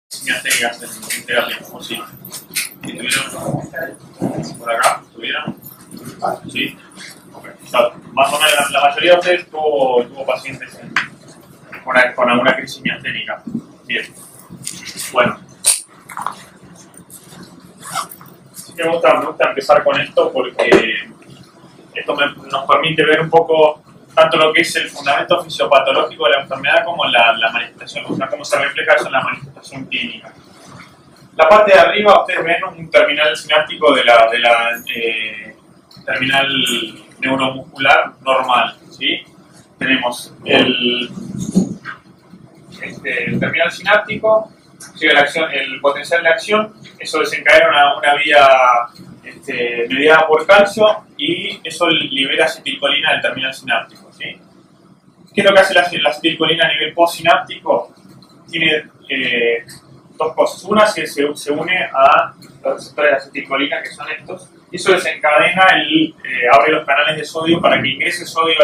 técnicas en terapia, o sí. ¿Estuvieron por acá? ¿Estuvieron? Sí. Okay. O sea, más o menos la mayoría de ustedes tuvo pacientes con alguna crisis miasténica. Bien. Bueno. Sí me gusta empezar con esto porque esto nos permite ver un poco tanto lo que es el fundamento fisiopatológico de la enfermedad como la manifestación, o sea, cómo se refleja eso en la manifestación clínica. La parte de arriba ustedes ven un terminal sináptico de la terminal neuromuscular normal, ¿sí? Tenemos el terminal sináptico, sigue la acción, el potencial de acción, eso desencadena una vía mediada por calcio y eso libera acetilcolina del terminal sináptico, ¿sí? ¿Qué es lo que hace la acetilcolina a nivel postsináptico? Tiene dos cosas. Una es que se une a los receptores de acetilcolina, que son estos, y eso desencadena, abre los canales de sodio para que ingrese sodio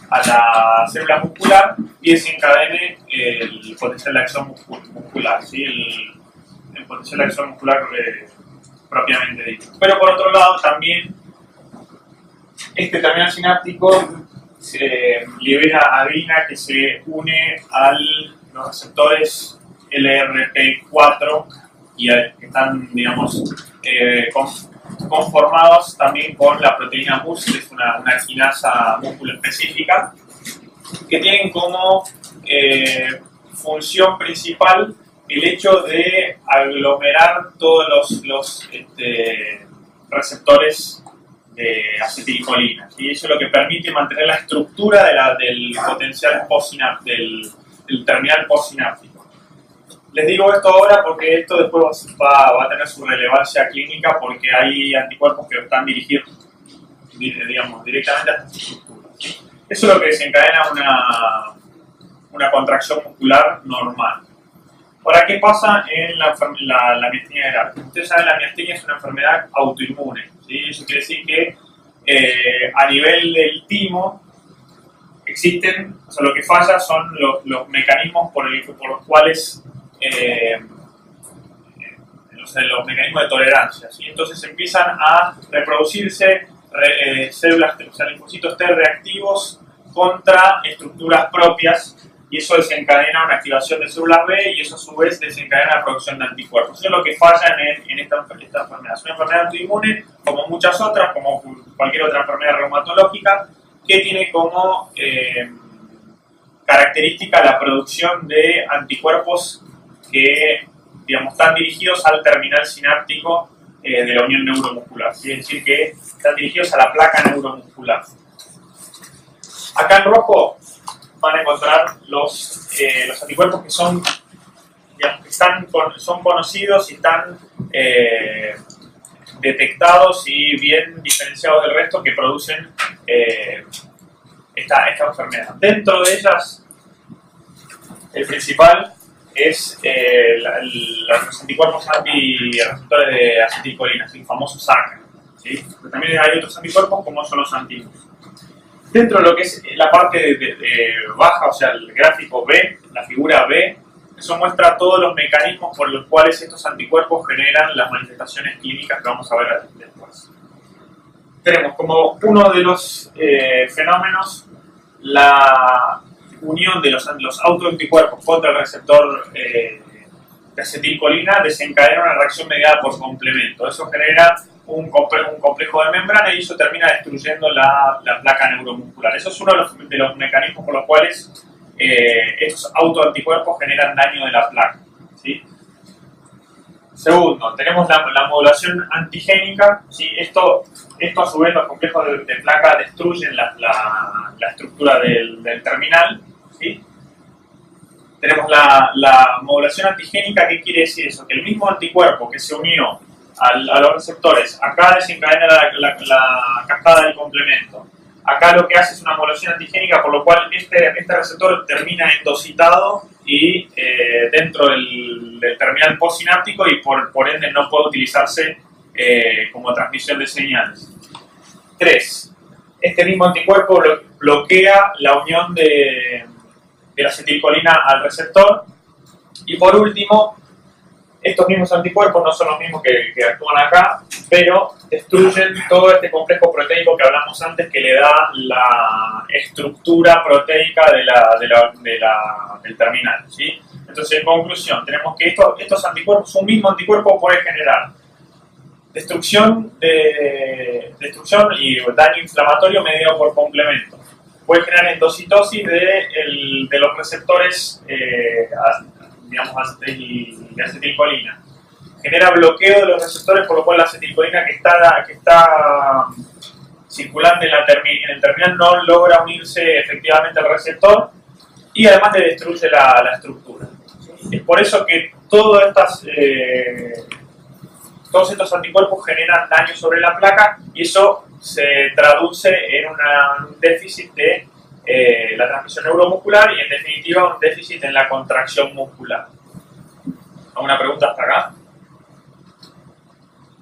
a la célula muscular y desencadene el potencial de acción muscular, ¿sí? El potencial de acción muscular propiamente dicho. Pero por otro lado también este terminal sináptico libera adrenalina que se une a los receptores LRP4 y que están, digamos, conformados también con la proteína MUS, que es una quinasa músculo específica, que tienen como función principal el hecho de aglomerar todos los receptores de acetilcolina, ¿sí? Eso es lo que permite mantener la estructura del potencial del terminal postsináptico. Les digo esto ahora porque esto después va a tener su relevancia clínica porque hay anticuerpos que están dirigidos, digamos, directamente a esta estructura, ¿sí? Eso es lo que desencadena una contracción muscular normal. Ahora, ¿qué pasa en la miastenia gravis? Ustedes saben, la miastenia es una enfermedad autoinmune, ¿sí? Eso quiere decir que a nivel del timo existen, o sea, lo que falla son los mecanismos por los cuales los mecanismos de tolerancia, ¿sí? Entonces empiezan a reproducirse células, o sea, linfocitos T reactivos contra estructuras propias, y eso desencadena una activación de células B y eso a su vez desencadena la producción de anticuerpos. Eso es lo que falla en esta enfermedad. Es una enfermedad autoinmune, como muchas otras, como cualquier otra enfermedad reumatológica, que tiene como característica la producción de anticuerpos que, digamos, están dirigidos al terminal sináptico de la unión neuromuscular. ¿Sí? Es decir, que están dirigidos a la placa neuromuscular. Acá en rojo van a encontrar los anticuerpos que son, digamos, son conocidos y están detectados y bien diferenciados del resto que producen esta enfermedad. Dentro de ellas, el principal es los anticuerpos antirreceptores de acetilcolina, el famoso SAC, ¿sí? Pero también hay otros anticuerpos como son los antimus. Dentro de lo que es la parte de baja, o sea, el gráfico B, la figura B, eso muestra todos los mecanismos por los cuales estos anticuerpos generan las manifestaciones clínicas que vamos a ver después. Tenemos como uno de los fenómenos la unión de los autoanticuerpos contra el receptor de acetilcolina desencadena una reacción mediada por complemento. Eso genera un complejo de membrana y eso termina destruyendo la placa neuromuscular. Eso es uno de los mecanismos por los cuales estos autoanticuerpos generan daño de la placa, ¿sí? Segundo, tenemos la modulación antigénica, ¿sí? Esto a su vez, los complejos de placa destruyen la estructura del terminal, ¿sí? Tenemos la modulación antigénica. ¿Qué quiere decir eso? Que el mismo anticuerpo que se unió a los receptores, acá desencadena la cascada del complemento. Acá lo que hace es una modulación antigénica, por lo cual este receptor termina endocitado y dentro del terminal postsináptico y por ende no puede utilizarse como transmisión de señales. 3. Este mismo anticuerpo bloquea la unión de la acetilcolina al receptor. Y por último, Estos mismos anticuerpos no son los mismos que actúan acá, pero destruyen todo este complejo proteico que hablamos antes, que le da la estructura proteica del terminal, ¿sí? Entonces, en conclusión, tenemos que estos anticuerpos, un mismo anticuerpo puede generar destrucción y daño inflamatorio mediado por complemento. Puede generar endocitosis de los receptores, digamos, de acetilcolina. Genera bloqueo de los receptores, por lo cual la acetilcolina que está circulante en el terminal no logra unirse efectivamente al receptor y además le destruye la estructura. Es por eso que todos estos anticuerpos generan daño sobre la placa y eso se traduce en un déficit de la transmisión neuromuscular y en definitiva un déficit en la contracción muscular. ¿Alguna pregunta hasta acá?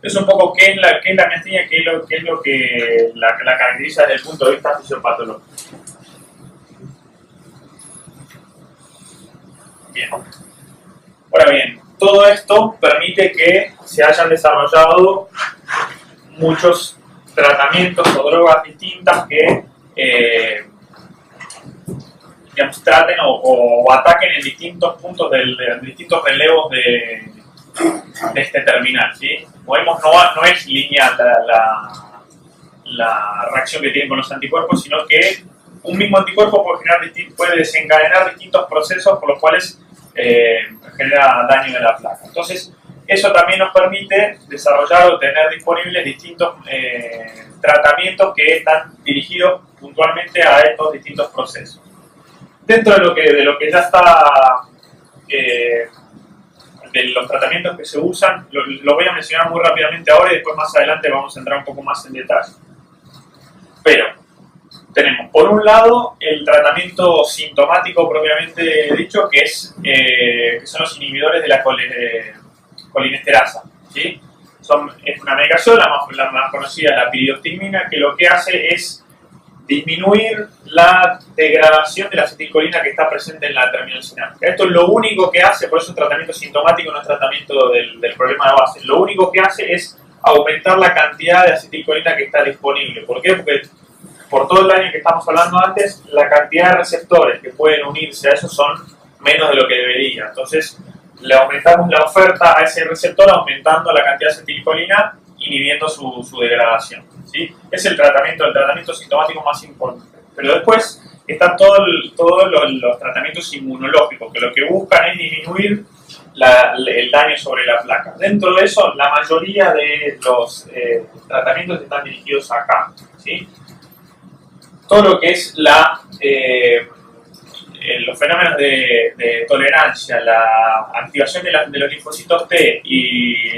Es un poco qué es la miastenia, qué es lo que la caracteriza desde el punto de vista fisiopatológico. Bien. Ahora bien, todo esto permite que se hayan desarrollado muchos tratamientos o drogas distintas que digamos, traten o ataquen en distintos puntos, distintos relevos de este terminal, ¿sí? Como vemos, no es lineal la reacción que tienen con los anticuerpos, sino que un mismo anticuerpo puede desencadenar distintos procesos por los cuales genera daño en la placa. Entonces, eso también nos permite desarrollar o tener disponibles distintos tratamientos que están dirigidos puntualmente a estos distintos procesos. Dentro de lo que ya está, de los tratamientos que se usan, lo voy a mencionar muy rápidamente ahora y después más adelante vamos a entrar un poco más en detalle. Pero tenemos, por un lado, el tratamiento sintomático propiamente dicho, que son los inhibidores de la colinesterasa, ¿sí? Es una medicación, la más conocida, la piridoximina, que lo que hace es disminuir la degradación de la acetilcolina que está presente en la terminal sináptica. Esto es lo único que hace, por eso el tratamiento sintomático no es tratamiento del problema de base. Lo único que hace es aumentar la cantidad de acetilcolina que está disponible. ¿Por qué? Porque por todo el daño que estamos hablando antes, la cantidad de receptores que pueden unirse a eso son menos de lo que debería. Entonces, le aumentamos la oferta a ese receptor aumentando la cantidad de acetilcolina, inhibiendo su degradación, ¿sí? Es el tratamiento sintomático más importante. Pero después están todos los tratamientos inmunológicos, que lo que buscan es disminuir el daño sobre la placa. Dentro de eso, la mayoría de los tratamientos están dirigidos acá, ¿sí? Todo lo que es los fenómenos de tolerancia, la activación de los linfocitos T y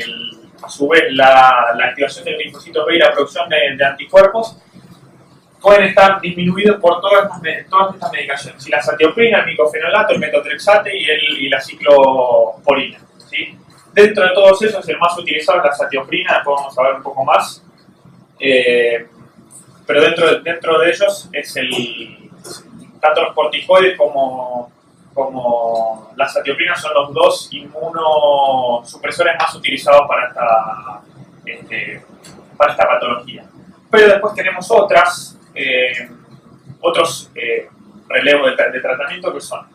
a su vez la activación del linfocito B y la producción de anticuerpos pueden estar disminuidos por todas estas medicaciones. La satioprina, el micofenolato, el metotrexate y la ciclosporina, ¿sí? Dentro de todos esos, el más utilizado es la satioprina, después vamos a ver un poco más. Pero dentro de ellos es tanto los corticoides como la satioprina son los dos inmunosupresores más utilizados para esta patología. Pero después tenemos otros relevos de tratamiento que son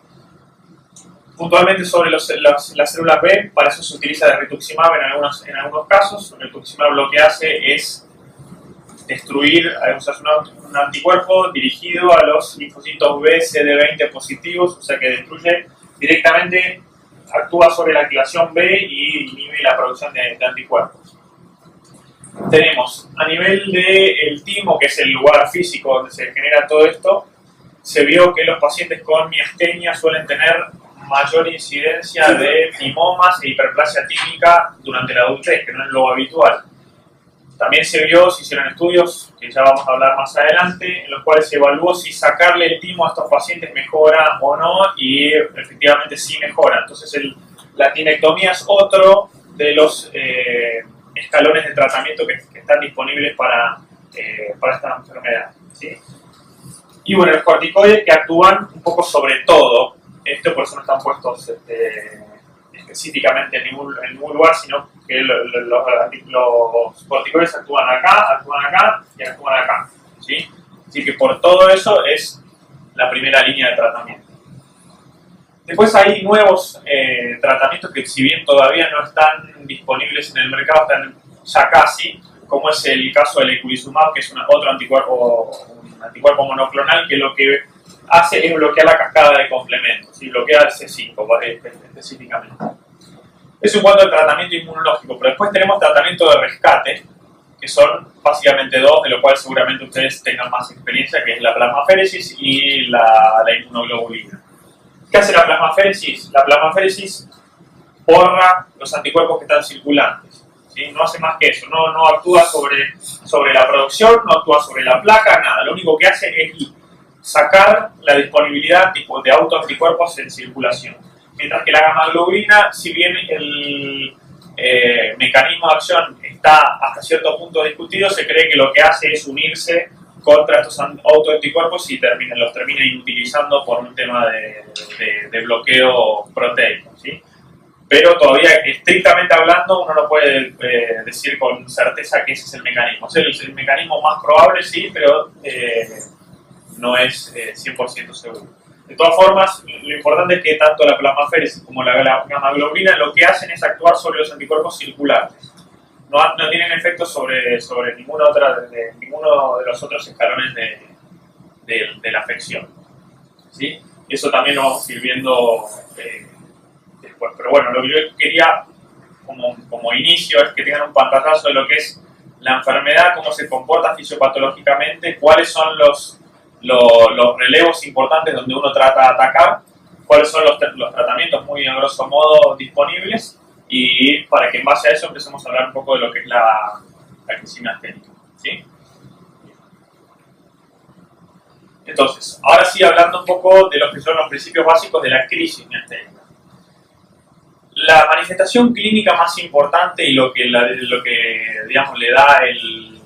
puntualmente sobre las células B. Para eso se utiliza de rituximab en algunos casos. El rituximab lo que hace es destruir, un anticuerpo dirigido a los linfocitos B CD20 positivos, o sea que destruye directamente, actúa sobre la activación B y inhibe la producción de anticuerpos. Tenemos, a nivel del timo, que es el lugar físico donde se genera todo esto, se vio que los pacientes con miastenia suelen tener mayor incidencia de timomas e hiperplasia tímica durante la adultez, que no es lo habitual. También se hicieron estudios, que ya vamos a hablar más adelante, en los cuales se evaluó si sacarle el timo a estos pacientes mejora o no, y efectivamente sí mejora. Entonces la tinectomía es otro de los escalones de tratamiento que están disponibles para esta enfermedad, ¿sí? Y bueno, los corticoides que actúan un poco sobre todo, por eso no están puestos específicamente en ningún lugar, sino que los corticoides actúan acá y actúan acá, ¿sí? Así que por todo eso es la primera línea de tratamiento. Después hay nuevos tratamientos que, si bien todavía no están disponibles en el mercado, están ya casi, como es el caso del eculizumab, que es otro anticuerpo monoclonal que lo que hace es bloquear la cascada de complementos, ¿sí? Bloquea el C5 específicamente. Es un cuadro de tratamiento inmunológico, pero después tenemos tratamiento de rescate, que son básicamente dos, de lo cual seguramente ustedes tengan más experiencia, que es la plasmaféresis y la inmunoglobulina. ¿Qué hace la plasmaféresis? La plasmaféresis borra los anticuerpos que están circulantes, ¿sí? No hace más que eso, no actúa sobre la producción, no actúa sobre la placa, nada. Lo único que hace es sacar la disponibilidad de autoanticuerpos en circulación. Mientras que la gamma-globulina, si bien el mecanismo de acción está hasta cierto punto discutido, se cree que lo que hace es unirse contra estos autoanticuerpos y los termina inutilizando por un tema de bloqueo proteico, ¿sí? Pero todavía, estrictamente hablando, uno no puede decir con certeza que ese es el mecanismo. Es el mecanismo más probable, sí, pero no es 100% seguro. De todas formas, lo importante es que tanto la plasmaféresis como la gamma-globulina lo que hacen es actuar sobre los anticuerpos circulares. No tienen efecto sobre ninguno de los otros escalones de la afección, ¿sí? Y eso también lo vamos a ir viendo después. Pero bueno, lo que yo quería como inicio es que tengan un pantallazo de lo que es la enfermedad, cómo se comporta fisiopatológicamente, cuáles son los relevos importantes donde uno trata de atacar, cuáles son los tratamientos muy a grosso modo disponibles, y para que en base a eso empecemos a hablar un poco de lo que es la crisis miasténica, ¿sí? Entonces, ahora sí, hablando un poco de lo que son los principios básicos de la crisis miasténica. La manifestación clínica más importante y lo que digamos, le da el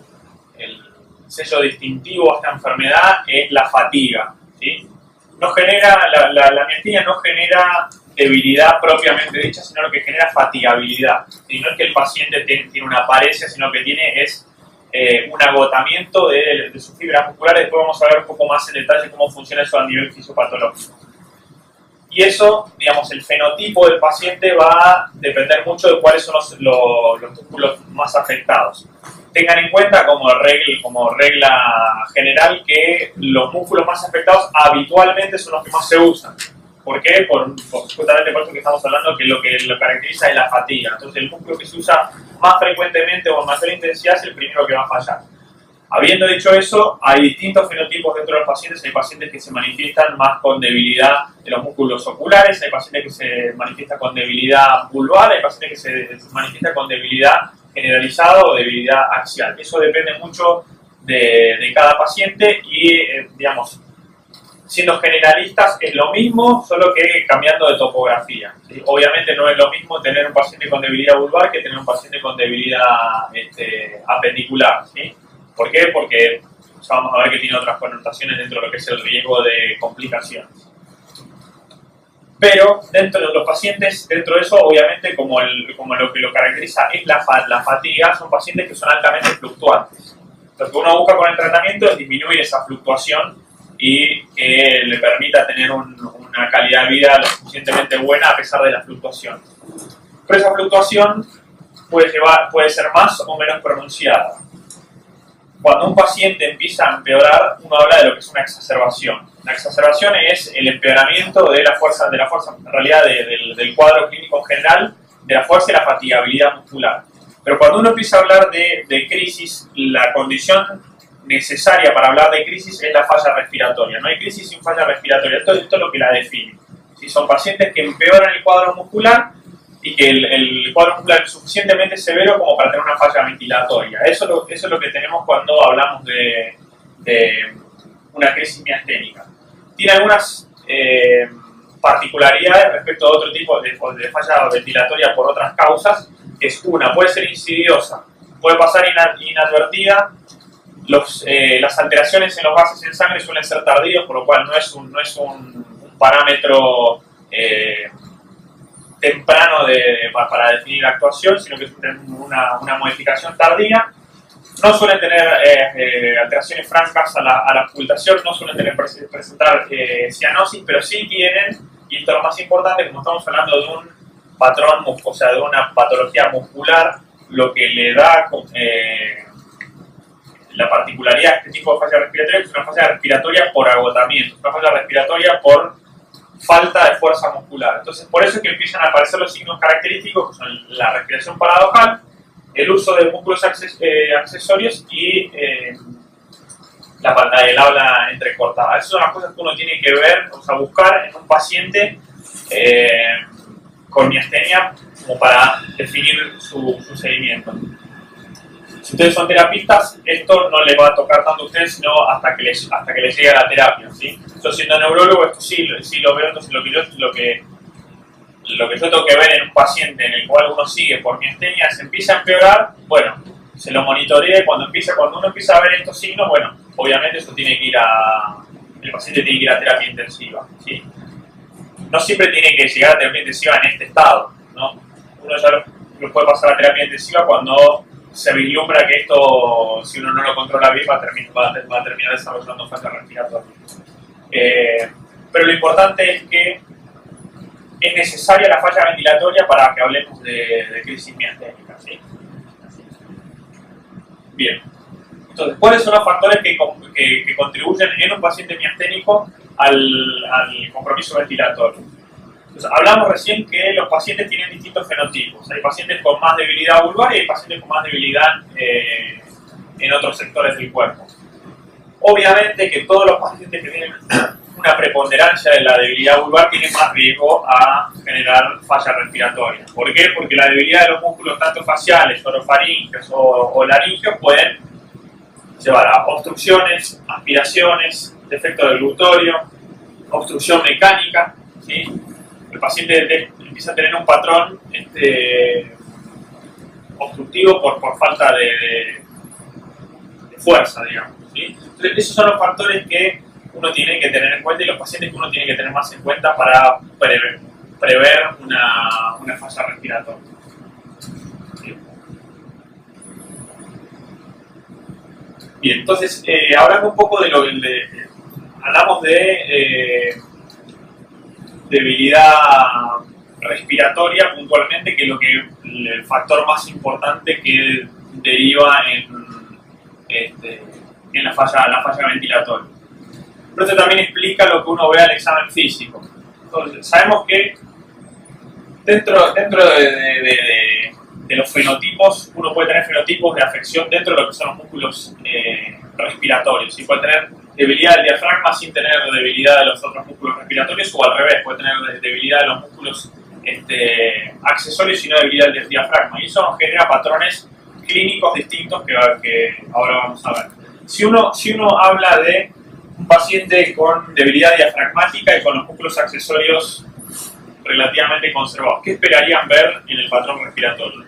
sello distintivo a esta enfermedad es la fatiga, ¿sí? No genera, la miastenia no genera debilidad propiamente dicha, sino lo que genera fatigabilidad. ¿Sí? No es que el paciente tiene una paresia, sino que tiene un agotamiento de sus fibras musculares. Después vamos a ver un poco más en detalle cómo funciona eso a nivel fisiopatológico. Y eso, digamos, el fenotipo del paciente va a depender mucho de cuáles son los músculos más afectados. Tengan en cuenta como regla general que los músculos más afectados habitualmente son los que más se usan. ¿Por qué? Justamente por eso que estamos hablando, que lo caracteriza es la fatiga. Entonces el músculo que se usa más frecuentemente o con mayor intensidad es el primero que va a fallar. Habiendo dicho eso, hay distintos fenotipos dentro de los pacientes. Hay pacientes que se manifiestan más con debilidad de los músculos oculares, hay pacientes que se manifiestan con debilidad vulvar, hay pacientes que se manifiestan con debilidad generalizada o debilidad axial. Eso depende mucho de cada paciente y, digamos, siendo generalistas es lo mismo, solo que cambiando de topografía, ¿sí? Obviamente no es lo mismo tener un paciente con debilidad vulvar que tener un paciente con debilidad apendicular, ¿sí? ¿Por qué? Porque ya vamos a ver que tiene otras connotaciones dentro de lo que es el riesgo de complicaciones. Pero dentro de los pacientes, dentro de eso, obviamente, como lo que lo caracteriza es la fatiga, son pacientes que son altamente fluctuantes. Lo que uno busca con el tratamiento es disminuir esa fluctuación y que le permita tener una calidad de vida lo suficientemente buena a pesar de la fluctuación. Pero esa fluctuación puede ser más o menos pronunciada. Cuando un paciente empieza a empeorar, uno habla de lo que es una exacerbación. La exacerbación es el empeoramiento de la fuerza en realidad del cuadro clínico en general, de la fuerza y la fatigabilidad muscular. Pero cuando uno empieza a hablar de crisis, la condición necesaria para hablar de crisis es la falla respiratoria. No hay crisis sin falla respiratoria. Esto es lo que la define. Si son pacientes que empeoran el cuadro muscular y que el cuadro muscular es suficientemente severo como para tener una falla ventilatoria. Eso es lo que tenemos cuando hablamos de una crisis miasténica. Tiene algunas particularidades respecto a otro tipo de falla ventilatoria por otras causas, que es puede ser insidiosa, puede pasar inadvertida. Las alteraciones en los gases en sangre suelen ser tardíos, por lo cual no es un parámetro temprano para definir la actuación, sino que suelen tener una modificación tardía. No suelen tener alteraciones francas a la ocultación, no suelen presentar cianosis, pero sí tienen, y esto es lo más importante, como estamos hablando de un patrón, o sea, de una patología muscular, lo que le da la particularidad de este tipo de falla respiratoria es una falla respiratoria por agotamiento, una falla respiratoria por falta de fuerza muscular. Entonces, por eso es que empiezan a aparecer los signos característicos, que son la respiración paradojal, el uso de músculos accesorios y el habla entrecortada. Esas son las cosas que uno tiene que ver, o sea, buscar en un paciente con miastenia como para definir su seguimiento. Si ustedes son terapistas, esto no les va a tocar tanto a ustedes, sino hasta que les llegue a la terapia, ¿sí? Yo siendo neurólogo, esto sí lo veo, entonces lo que yo tengo que ver en un paciente en el cual uno sigue por miastenia, se empieza a empeorar, bueno, se lo monitorea y cuando uno empieza a ver estos signos, bueno, obviamente eso tiene que el paciente tiene que ir a terapia intensiva, ¿sí? No siempre tiene que llegar a terapia intensiva en este estado, ¿no? Uno ya lo puede pasar a terapia intensiva cuando se vislumbra que esto, si uno no lo controla bien, va a terminar desarrollando falla respiratoria. Pero lo importante es que es necesaria la falla ventilatoria para que hablemos de crisis miasténica, ¿sí? Bien. Entonces, ¿cuáles son los factores que contribuyen en un paciente miasténico al compromiso ventilatorio? Entonces, hablamos recién que los pacientes tienen distintos fenotipos. Hay pacientes con más debilidad vulvar y hay pacientes con más debilidad en otros sectores del cuerpo. Obviamente que todos los pacientes que tienen una preponderancia de la debilidad vulvar tienen más riesgo a generar falla respiratoria. ¿Por qué? Porque la debilidad de los músculos tanto faciales, orofaringeos o laringeos pueden llevar a obstrucciones, aspiraciones, defecto del glutorio, obstrucción mecánica, ¿sí? El paciente empieza a tener un patrón obstructivo por falta de fuerza, digamos, ¿sí? Entonces, esos son los factores que uno tiene que tener en cuenta y los pacientes que uno tiene que tener más en cuenta para prever una falla respiratoria. ¿Sí? Bien, entonces, hablando un poco hablamos de debilidad respiratoria puntualmente, que es el factor más importante que deriva en la falla ventilatoria. Pero esto también explica lo que uno ve al examen físico. Entonces, sabemos que dentro de los fenotipos, uno puede tener fenotipos de afección dentro de lo que son los músculos respiratorios. Y puede tener debilidad del diafragma sin tener debilidad de los otros músculos respiratorios, o al revés, puede tener debilidad de los músculos accesorios y no debilidad del diafragma. Y eso nos genera patrones clínicos distintos que ahora vamos a ver. Si uno habla de un paciente con debilidad diafragmática y con los músculos accesorios relativamente conservados, ¿qué esperarían ver en el patrón respiratorio?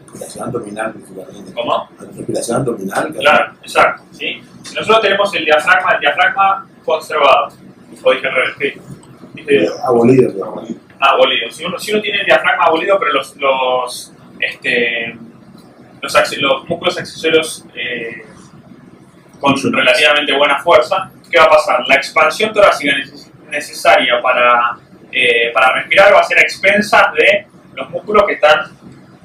Respiración abdominal, principalmente. ¿Cómo? Respiración abdominal. Claro, exacto, ¿sí? Si nosotros tenemos el diafragma conservado, o dije al revés, ¿qué? Abolido. Abolido. Si uno tiene el diafragma abolido, pero los músculos accesorios con relativamente buena fuerza, ¿qué va a pasar? La expansión torácica necesaria para respirar va a ser a expensas de los músculos que están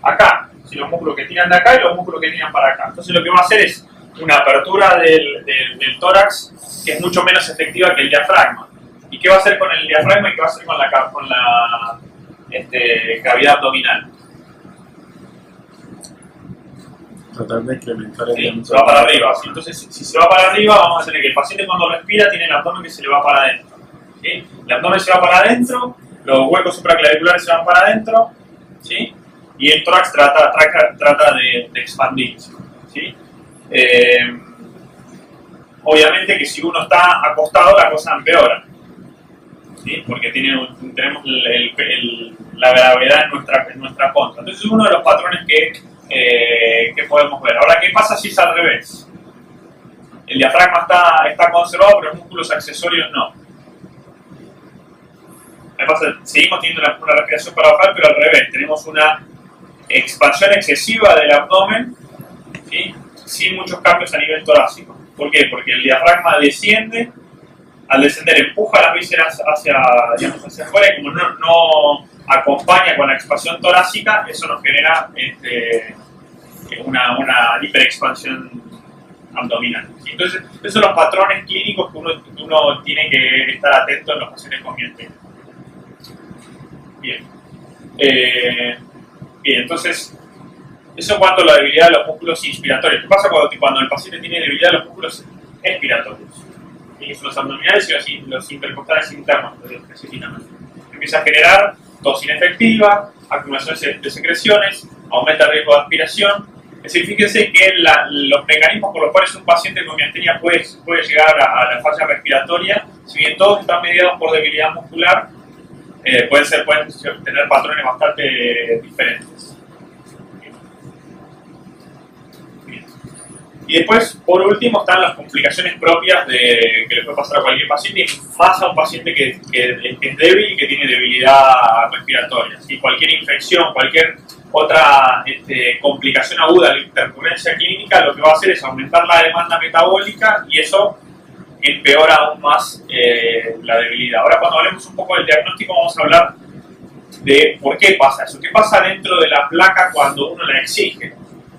acá, ¿sí? Los músculos que tiran de acá y los músculos que tiran para acá. Entonces lo que va a hacer es una apertura del tórax que es mucho menos efectiva que el diafragma. ¿Y qué va a hacer con el diafragma y qué va a hacer con la cavidad abdominal? Tratar de incrementar el Sí, se va para arriba. ¿Sí? Entonces, si se va para arriba, vamos a tener que el paciente cuando respira tiene el abdomen que se le va para adentro. ¿Sí? El abdomen se va para adentro, los huecos supraclaviculares se van para adentro, ¿sí? Y el tórax trata de expandirse, ¿sí? Obviamente que si uno está acostado, la cosa empeora, ¿sí? Porque tenemos la gravedad en nuestra contra. Entonces es uno de los patrones que podemos ver. Ahora, ¿qué pasa si es al revés? el diafragma está conservado, pero los músculos accesorios no. Seguimos teniendo una respiración paradojal, pero al revés. Tenemos una expansión excesiva del abdomen, ¿sí? Sin muchos cambios a nivel torácico. ¿Por qué? Porque el diafragma desciende, al descender empuja las vísceras hacia afuera y como no acompaña con la expansión torácica, eso nos genera una hiperexpansión abdominal. Entonces, esos son los patrones clínicos que uno tiene que estar atento en los pacientes con miastenia. Bien. Bien, entonces, eso en cuanto a la debilidad de los músculos inspiratorios. ¿Qué pasa cuando el paciente tiene debilidad de los músculos expiratorios? Los abdominales y los intercostales internos, específicamente. Empieza a generar tos inefectiva, acumulación de secreciones, aumenta el riesgo de aspiración. Es decir, fíjense que los mecanismos por los cuales un paciente con miastenia puede llegar a la falla respiratoria, si bien todos están mediados por debilidad muscular, pueden tener patrones bastante diferentes. Bien. Y después, por último, están las complicaciones propias que le puede pasar a cualquier paciente, y más a un paciente que es débil y que tiene debilidad respiratoria. ¿Sí? Cualquier infección, cualquier otra complicación aguda de la intercurrencia clínica, lo que va a hacer es aumentar la demanda metabólica y eso empeora aún más la debilidad. Ahora, cuando hablemos un poco del diagnóstico, vamos a hablar de por qué pasa eso. ¿Qué pasa dentro de la placa cuando uno la exige?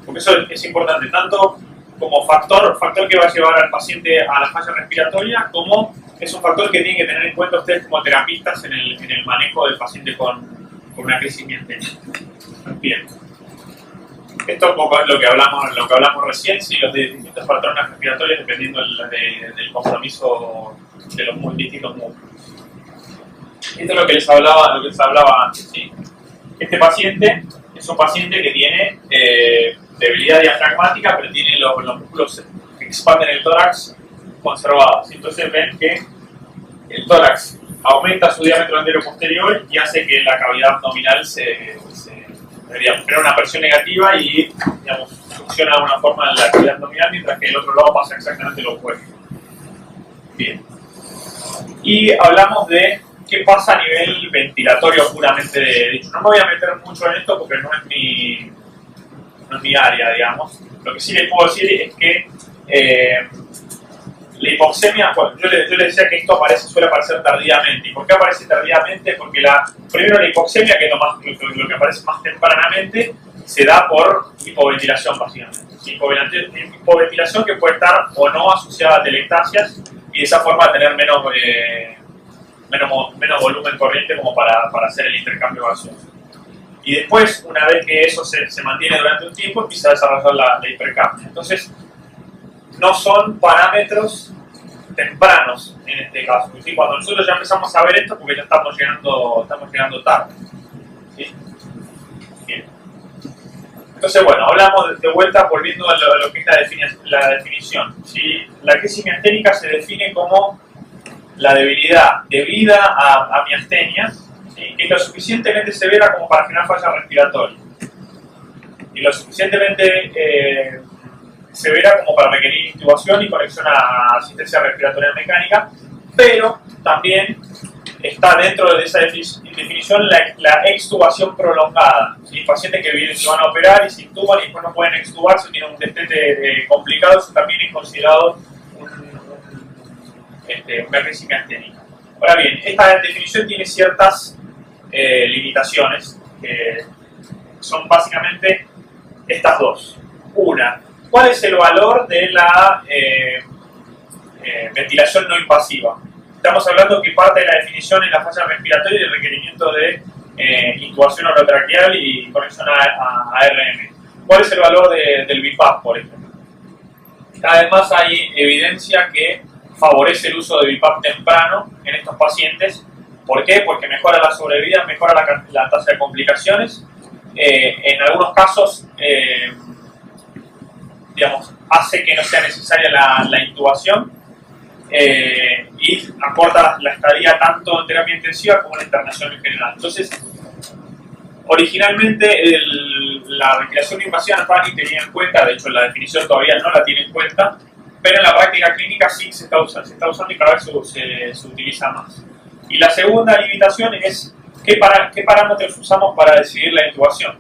Porque eso es importante, tanto como factor que va a llevar al paciente a la falla respiratoria, como es un factor que tienen que tener en cuenta ustedes como terapistas en el manejo del paciente con una crisis miasténica. Bien. Esto es un poco lo que hablamos recién, sí, los distintos patrones respiratorios dependiendo del compromiso de los distintos músculos. Esto es lo que les hablaba antes, ¿sí? Este paciente es un paciente que tiene debilidad diafragmática, pero tiene los músculos que expanden el tórax conservados. Entonces ven que el tórax aumenta su diámetro anterior-posterior y hace que la cavidad abdominal crea una presión negativa y funciona de una forma en la cavidad abdominal, mientras que el otro lado pasa exactamente lo opuesto. Bien. Y hablamos de qué pasa a nivel ventilatorio puramente dicho. No me voy a meter mucho en esto porque no es mi área, digamos. Lo que sí les puedo decir es que la hipoxemia, bueno, yo les decía que esto suele aparecer tardíamente. ¿Y por qué aparece tardíamente? Porque primero la hipoxemia, que es lo que aparece más tempranamente, se da por hipoventilación, básicamente. Hipoventilación que puede estar o no asociada a telectasias y de esa forma tener menos volumen corriente como para hacer el intercambio gaseoso. Y después, una vez que eso se mantiene durante un tiempo, empieza a desarrollar la hipercapnia. Entonces, no son parámetros tempranos en este caso. ¿Sí? Cuando nosotros ya empezamos a ver esto, porque ya estamos llegando tarde. ¿Sí? Bien. Entonces, bueno, hablamos de vuelta, volviendo a lo que es la definición. ¿Sí? La crisis miasténica se define como la debilidad debida a miastenia, ¿sí? Que es lo suficientemente severa como para generar falla respiratoria y lo suficientemente severa como para requerir intubación y conexión a asistencia respiratoria mecánica, pero también está dentro de esa definición la extubación prolongada. ¿Sí? Pacientes que se van a operar y se intuban y después no pueden extubarse, tienen un destete complicado, eso también es considerado una crisis miasténica. Ahora bien, esta definición tiene ciertas limitaciones, que son básicamente estas dos. Una, ¿cuál es el valor de la ventilación no invasiva? Estamos hablando que parte de la definición es la falla respiratoria y el requerimiento de intubación orotraqueal y conexión a ARM. ¿Cuál es el valor del BiPAP, por ejemplo? Cada vez más hay evidencia que favorece el uso de BiPAP temprano en estos pacientes. ¿Por qué? Porque mejora la sobrevida, mejora la tasa de complicaciones. En algunos casos, hace que no sea necesaria la intubación y acorta la estadía tanto en terapia intensiva como en la internación en general. Entonces, originalmente la ventilación invasiva no estaba ni tenida en cuenta, de hecho la definición todavía no la tiene en cuenta, pero en la práctica clínica sí se está usando y cada vez se utiliza más. Y la segunda limitación es qué parámetros usamos para decidir la intubación.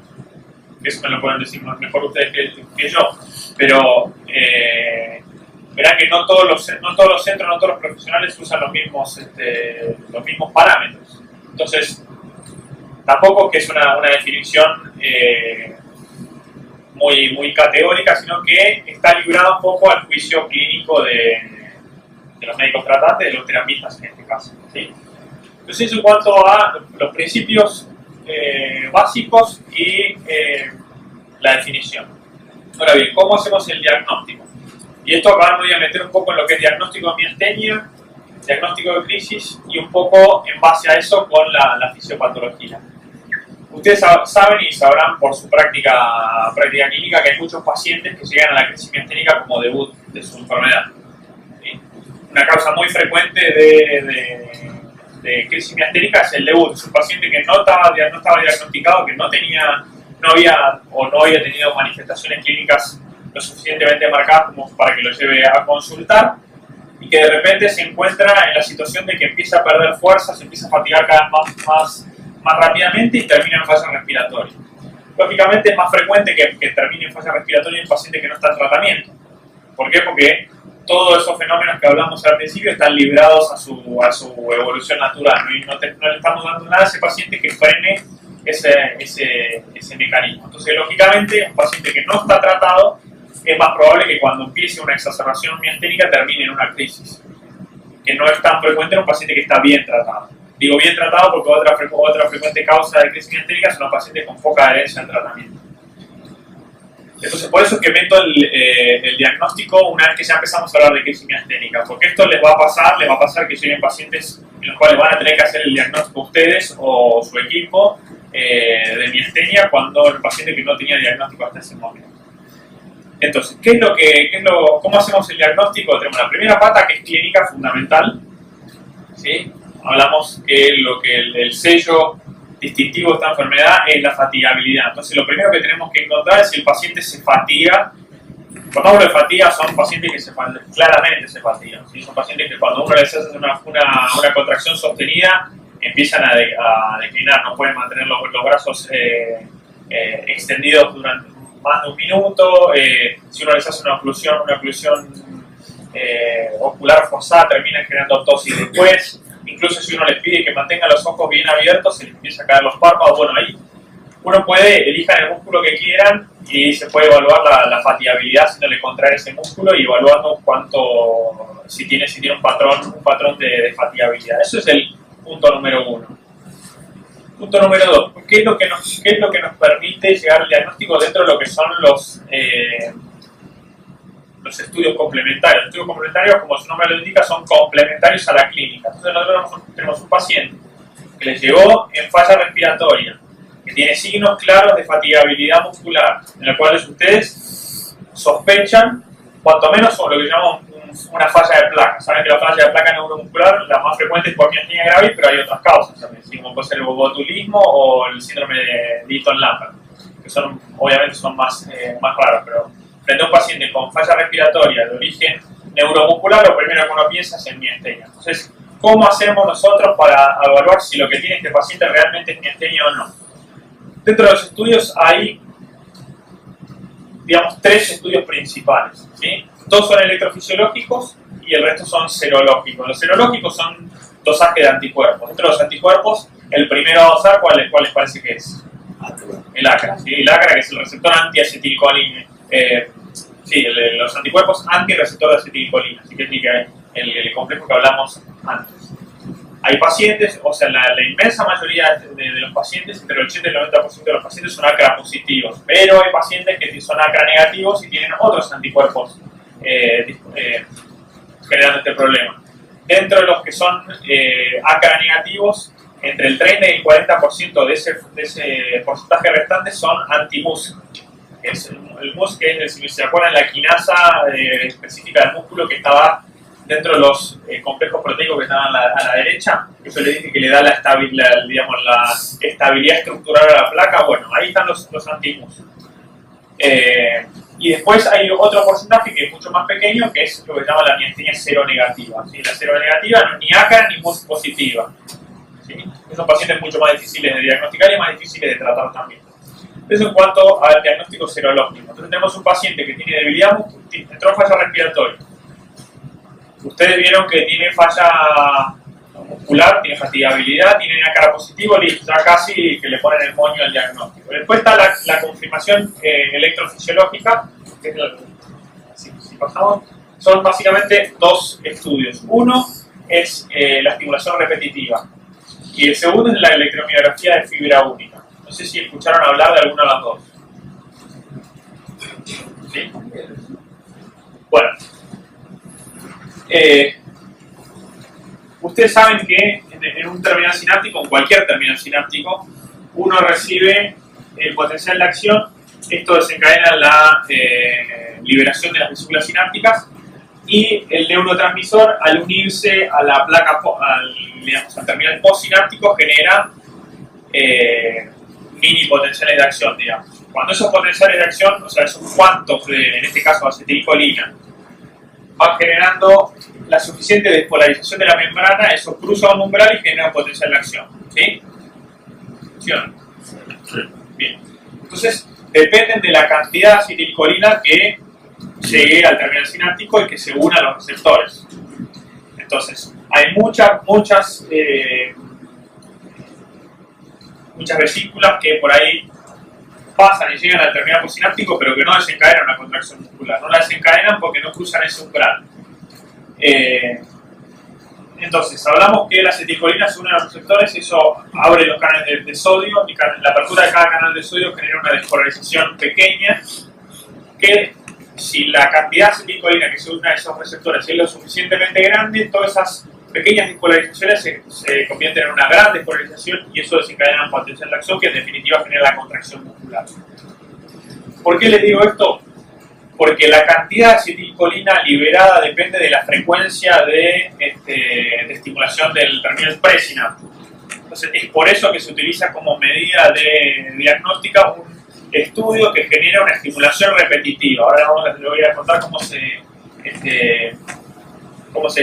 Eso me lo pueden decir mejor ustedes que yo, pero verán que no todos los centros, no todos los profesionales usan los mismos parámetros. Entonces, tampoco que es una definición muy categórica, sino que está librada un poco al juicio clínico de los médicos tratantes, de los terapistas en este caso, ¿sí? Entonces, en cuanto a los principios básicos y la definición. Ahora bien, ¿cómo hacemos el diagnóstico? Y esto acá me voy a meter un poco en lo que es diagnóstico de miastenia, diagnóstico de crisis y un poco en base a eso con la fisiopatología. Ustedes saben y sabrán por su práctica clínica que hay muchos pacientes que llegan a la crisis miasténica como debut de su enfermedad. ¿Sí? Una causa muy frecuente de crisis miasténica es el debut. Es un paciente que no estaba diagnosticado, que no había tenido manifestaciones clínicas lo suficientemente marcadas como para que lo lleve a consultar y que de repente se encuentra en la situación de que empieza a perder fuerza, se empieza a fatigar cada vez más rápidamente y termina en falla respiratoria. Lógicamente es más frecuente que termine en falla respiratoria en un paciente que no está en tratamiento. ¿Por qué? Porque todos esos fenómenos que hablamos al principio están librados a su evolución natural, ¿no? Y no le estamos dando nada a ese paciente que frene ese mecanismo. Entonces, lógicamente, un paciente que no está tratado es más probable que cuando empiece una exacerbación miasténica termine en una crisis, que no es tan frecuente en un paciente que está bien tratado. Digo bien tratado porque otra frecuente causa de crisis miasténica son los pacientes con poca adherencia al tratamiento. Entonces, por eso es que meto el diagnóstico una vez que ya empezamos a hablar de crisis miasténica, porque esto les va a pasar que lleguen pacientes en los cuales van a tener que hacer el diagnóstico ustedes o su equipo de miastenia cuando el paciente que no tenía diagnóstico hasta ese momento. Entonces, ¿cómo hacemos el diagnóstico? Tenemos la primera pata, que es clínica fundamental, ¿sí? Hablamos que el sello distintivo de esta enfermedad es la fatigabilidad. Entonces, lo primero que tenemos que encontrar es si el paciente se fatiga. Cuando hablo de fatiga, son pacientes que claramente se fatigan, ¿sí? Son pacientes que cuando uno les hace una contracción sostenida, empiezan a declinar, no pueden mantener los brazos extendidos durante más de un minuto. Si uno les hace una oclusión ocular forzada, termina generando tosis después. Incluso si uno les pide que mantengan los ojos bien abiertos, se les empieza a caer los párpados. Bueno, ahí uno elijan el músculo que quieran y se puede evaluar la fatigabilidad haciéndole contraer ese músculo y evaluando si tiene un patrón de fatigabilidad. Eso es el punto número 1. Punto número 2. ¿Qué es lo que nos permite llegar al diagnóstico dentro de lo que son los estudios complementarios? Los estudios complementarios, como su nombre lo indica, son complementarios a la clínica. Entonces nosotros tenemos un paciente que le llegó en falla respiratoria, que tiene signos claros de fatigabilidad muscular, en los cuales ustedes sospechan, cuanto menos, lo que llamamos una falla de placa. Saben que la falla de placa neuromuscular, la más frecuente es por miastenia gravis, pero hay otras causas también, como puede ser el botulismo o el síndrome de Eaton-Lambert, que obviamente son más raros, pero frente a un paciente con falla respiratoria de origen neuromuscular, lo primero que uno piensa es en miastenia. Entonces, ¿cómo hacemos nosotros para evaluar si lo que tiene este paciente realmente es miastenia o no? Dentro de los estudios hay, digamos, 3 estudios principales, ¿sí? 2 son electrofisiológicos y el resto son serológicos. Los serológicos son dosaje de anticuerpos. Dentro de los anticuerpos, el primero a dosar, ¿cuál les parece que es? El ACRA, ¿sí? El ACRA, que es el receptor antiacetilcolina. Los anticuerpos antirreceptor de acetilcolina, así que es el complejo que hablamos antes. Hay pacientes, o sea, la inmensa mayoría de los pacientes, entre el 80 y el 90% de los pacientes son ACRA positivos, pero hay pacientes que son ACRA negativos y tienen otros anticuerpos generando este problema. Dentro de los que son ACRA negativos, entre el 30 y el 40% de ese porcentaje restante son anti-MUSC. El MUSC, que es, si se acuerdan, la quinasa específica del músculo que estaba dentro de los complejos proteicos que estaban a la derecha. Eso le dije que le da la estabilidad estructural a la placa. Bueno, ahí están los anti-MUSC. Y después hay otro porcentaje que es mucho más pequeño, que es lo que se llama la miastenia seronegativa. ¿Sí? La seronegativa no es ni ácara ni muy positiva. ¿Sí? Son pacientes mucho más difíciles de diagnosticar y más difíciles de tratar también. Eso en cuanto al diagnóstico serológico. Entonces tenemos un paciente que tiene debilidad muscular, entró en falla respiratoria. Ustedes vieron que tiene falla muscular, tiene fatigabilidad, tiene ácara positivo, listo, ya casi que le ponen el moño al diagnóstico. Después está la confirmación electrofisiológica, que es si pasamos, son básicamente dos estudios. Uno es la estimulación repetitiva y el segundo es la electromiografía de fibra única. No sé si escucharon hablar de alguna de las dos. ¿Sí? Bueno. Ustedes saben que en un terminal sináptico, en cualquier terminal sináptico, uno recibe el potencial de acción. Esto desencadena la liberación de las vesículas sinápticas y el neurotransmisor, al unirse a la placa, al terminal postsináptico, genera mini potenciales de acción, digamos. Cuando esos potenciales de acción, o sea, esos cuantos de, en este caso, acetilcolina, van generando la suficiente despolarización de la membrana, eso cruza un umbral y genera un potencial de acción. ¿Sí? ¿Funciona? Sí. Bien. Entonces, dependen de la cantidad de acetilcolina que llegue al terminal sináptico y que se una a los receptores. Entonces, hay muchas vesículas que por ahí pasan y llegan al terminal postsináptico, pero que no desencadenan una contracción muscular. No la desencadenan porque no cruzan ese umbral. Entonces, hablamos que la acetilcolina se une a los receptores, eso abre los canales de sodio, y la apertura de cada canal de sodio genera una despolarización pequeña, que si la cantidad de acetilcolina que se une a esos receptores es lo suficientemente grande, todas esas pequeñas despolarizaciones se convierten en una gran despolarización y eso desencadena un potencial de acción que en definitiva genera la contracción muscular. ¿Por qué les digo esto? Porque la cantidad de acetilcolina liberada depende de la frecuencia de estimulación del terminal presináptico. Entonces es por eso que se utiliza como medida de diagnóstica un estudio que genera una estimulación repetitiva. Ahora les voy a contar cómo se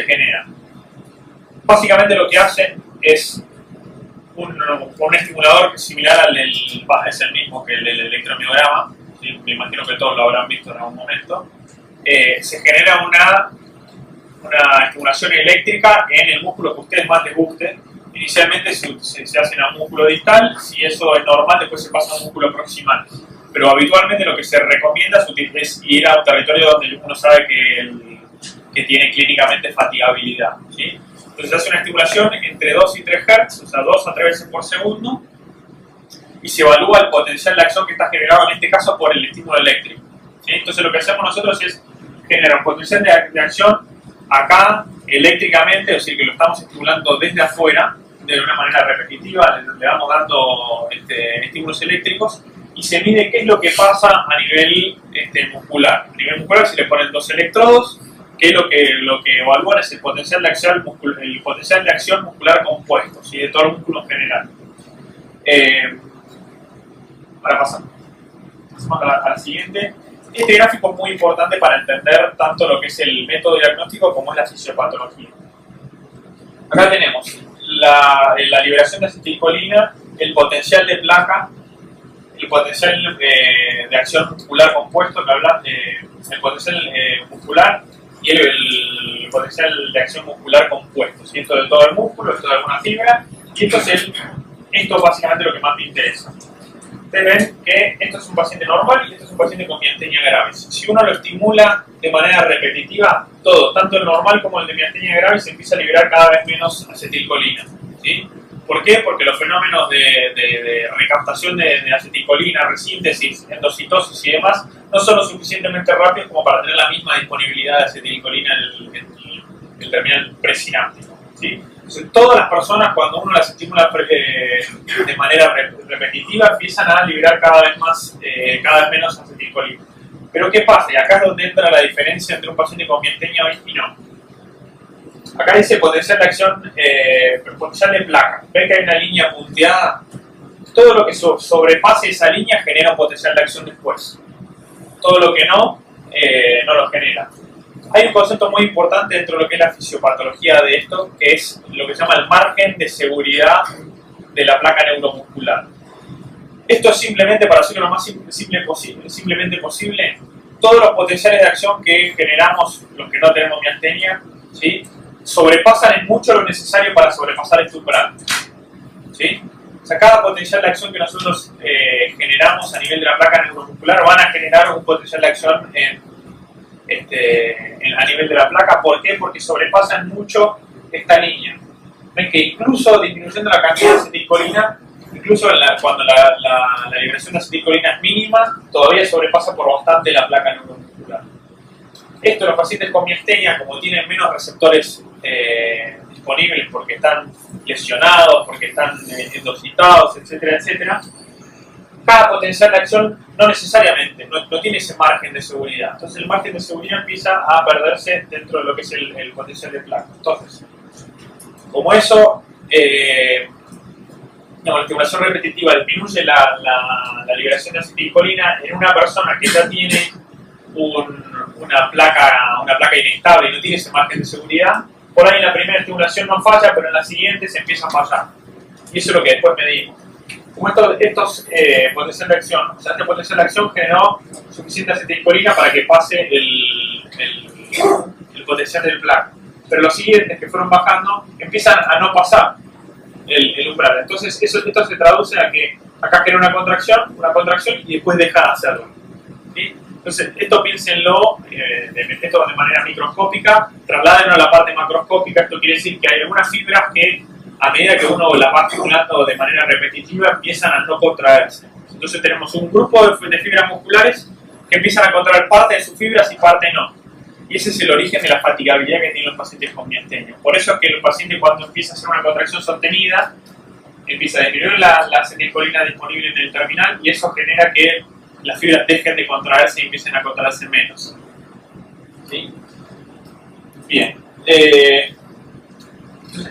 genera. Básicamente lo que hacen es un estimulador que es similar al del, es el mismo que el del electromiograma, ¿sí? Me imagino que todos lo habrán visto en algún momento. Se genera una estimulación eléctrica en el músculo que a ustedes más les guste. Inicialmente se hace en un músculo distal, si eso es normal después se pasa a un músculo proximal. Pero habitualmente lo que se recomienda es ir a un territorio donde uno sabe que tiene clínicamente fatigabilidad, ¿sí? Entonces se hace una estimulación entre 2 y 3 Hz, o sea 2 a 3 veces por segundo, y se evalúa el potencial de acción que está generado en este caso por el estímulo eléctrico, ¿sí? Entonces lo que hacemos nosotros es generar un potencial de acción acá eléctricamente, es decir, que lo estamos estimulando desde afuera, de una manera repetitiva, le vamos dando estímulos eléctricos, y se mide qué es lo que pasa a nivel muscular. A nivel muscular se le ponen 2 electrodos, que lo que evalúan es el potencial de acción muscular compuesto, ¿sí? De todo el músculo en general. Ahora pasamos a la siguiente. Este gráfico es muy importante para entender tanto lo que es el método diagnóstico como es la fisiopatología. Acá tenemos la liberación de acetilcolina, el potencial de placa, el potencial de acción muscular compuesto, que hablan el potencial muscular y el potencial de acción muscular compuesto, ¿sí? Esto de todo el músculo, esto de alguna fibra, y esto es básicamente lo que más me interesa. Ustedes ven que esto es un paciente normal y esto es un paciente con miastenia gravis. Si uno lo estimula de manera repetitiva, todo, tanto el normal como el de miastenia gravis, se empieza a liberar cada vez menos acetilcolina, ¿sí? ¿Por qué? Porque los fenómenos de recaptación de acetilcolina, resíntesis, endocitosis y demás no son lo suficientemente rápidos como para tener la misma disponibilidad de acetilcolina en el terminal presináptico, ¿sí? Entonces, todas las personas, cuando uno las estimula de manera repetitiva, empiezan a liberar cada vez menos acetilcolina. Pero ¿qué pasa? Y acá es donde entra la diferencia entre un paciente con miastenia y no. Acá dice potencial de acción, potencial de placa. ¿Ven que hay una línea punteada? Todo lo que sobrepase esa línea genera un potencial de acción después. todo lo que no, no lo genera. Hay un concepto muy importante dentro de lo que es la fisiopatología de esto, que es lo que se llama el margen de seguridad de la placa neuromuscular. Esto es simplemente, para hacerlo lo más simplemente posible, todos los potenciales de acción que generamos, los que no tenemos miastenia, ¿sí?, sobrepasan en mucho lo necesario para sobrepasar este umbral. ¿Sí? O sea, cada potencial de acción que nosotros generamos a nivel de la placa neuromuscular van a generar un potencial de acción a nivel de la placa. ¿Por qué? Porque sobrepasan mucho esta línea. Ven que incluso disminuyendo la cantidad de acetilcolina, incluso cuando la liberación de acetilcolina es mínima, todavía sobrepasa por bastante la placa neuromuscular. Esto, los pacientes con miastenia, como tienen menos receptores disponibles porque están lesionados, porque están endocitados, etcétera, etcétera, cada potencial de acción no necesariamente, no tiene ese margen de seguridad. Entonces el margen de seguridad empieza a perderse dentro de lo que es el potencial de placa. Entonces, como eso, la estimulación repetitiva disminuye la liberación de acetilcolina en una persona que ya tiene una placa inestable y no tiene ese margen de seguridad, por ahí en la primera estimulación no falla, pero en la siguiente se empieza a fallar. Y eso es lo que después medimos. Como estos potencial de acción, o sea, este potencial de acción generó suficiente acetilcolina para que pase el potencial del placa. Pero los siguientes que fueron bajando empiezan a no pasar el umbral. Entonces esto se traduce a que acá genera una contracción y después deja de hacerlo. ¿Sí? Entonces, esto piénsenlo esto de manera microscópica, trasládenlo a la parte macroscópica. Esto quiere decir que hay algunas fibras que, a medida que uno las va estimulando de manera repetitiva, empiezan a no contraerse. Entonces tenemos un grupo de fibras musculares que empiezan a contraer parte de sus fibras y parte no. Y ese es el origen de la fatigabilidad que tienen los pacientes con miastenia. Por eso es que el paciente, cuando empieza a hacer una contracción sostenida, empieza a disminuir la acetilcolina disponible en el terminal, y eso genera que las fibras dejen de contraerse y empiecen a contraerse menos. ¿Sí? Bien. Este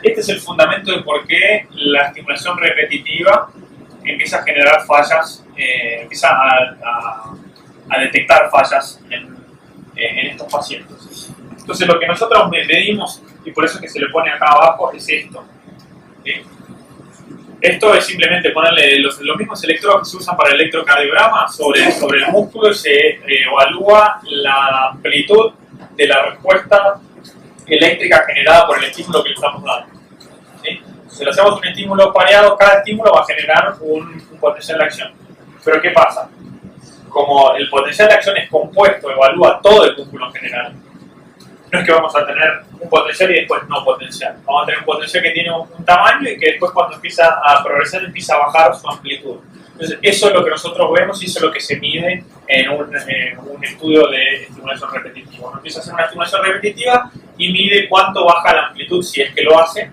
es el fundamento de por qué la estimulación repetitiva empieza a generar fallas, empieza a detectar fallas en estos pacientes. Entonces, lo que nosotros medimos, y por eso es que se le pone acá abajo, es esto. ¿Sí? Esto es simplemente ponerle los mismos electrodos que se usan para el electrocardiograma sobre el músculo, y se evalúa la amplitud de la respuesta eléctrica generada por el estímulo que le estamos dando. ¿Sí? Si le hacemos un estímulo pareado, cada estímulo va a generar un potencial de acción. Pero ¿qué pasa? Como el potencial de acción es compuesto, evalúa todo el músculo en general, no es que vamos a tener un potencial y después no potencial. Vamos a tener un potencial que tiene un tamaño y que después, cuando empieza a progresar, empieza a bajar su amplitud. Entonces, eso es lo que nosotros vemos y eso es lo que se mide en un estudio de estimulación repetitiva. Uno empieza a hacer una estimulación repetitiva y mide cuánto baja la amplitud, si es que lo hace,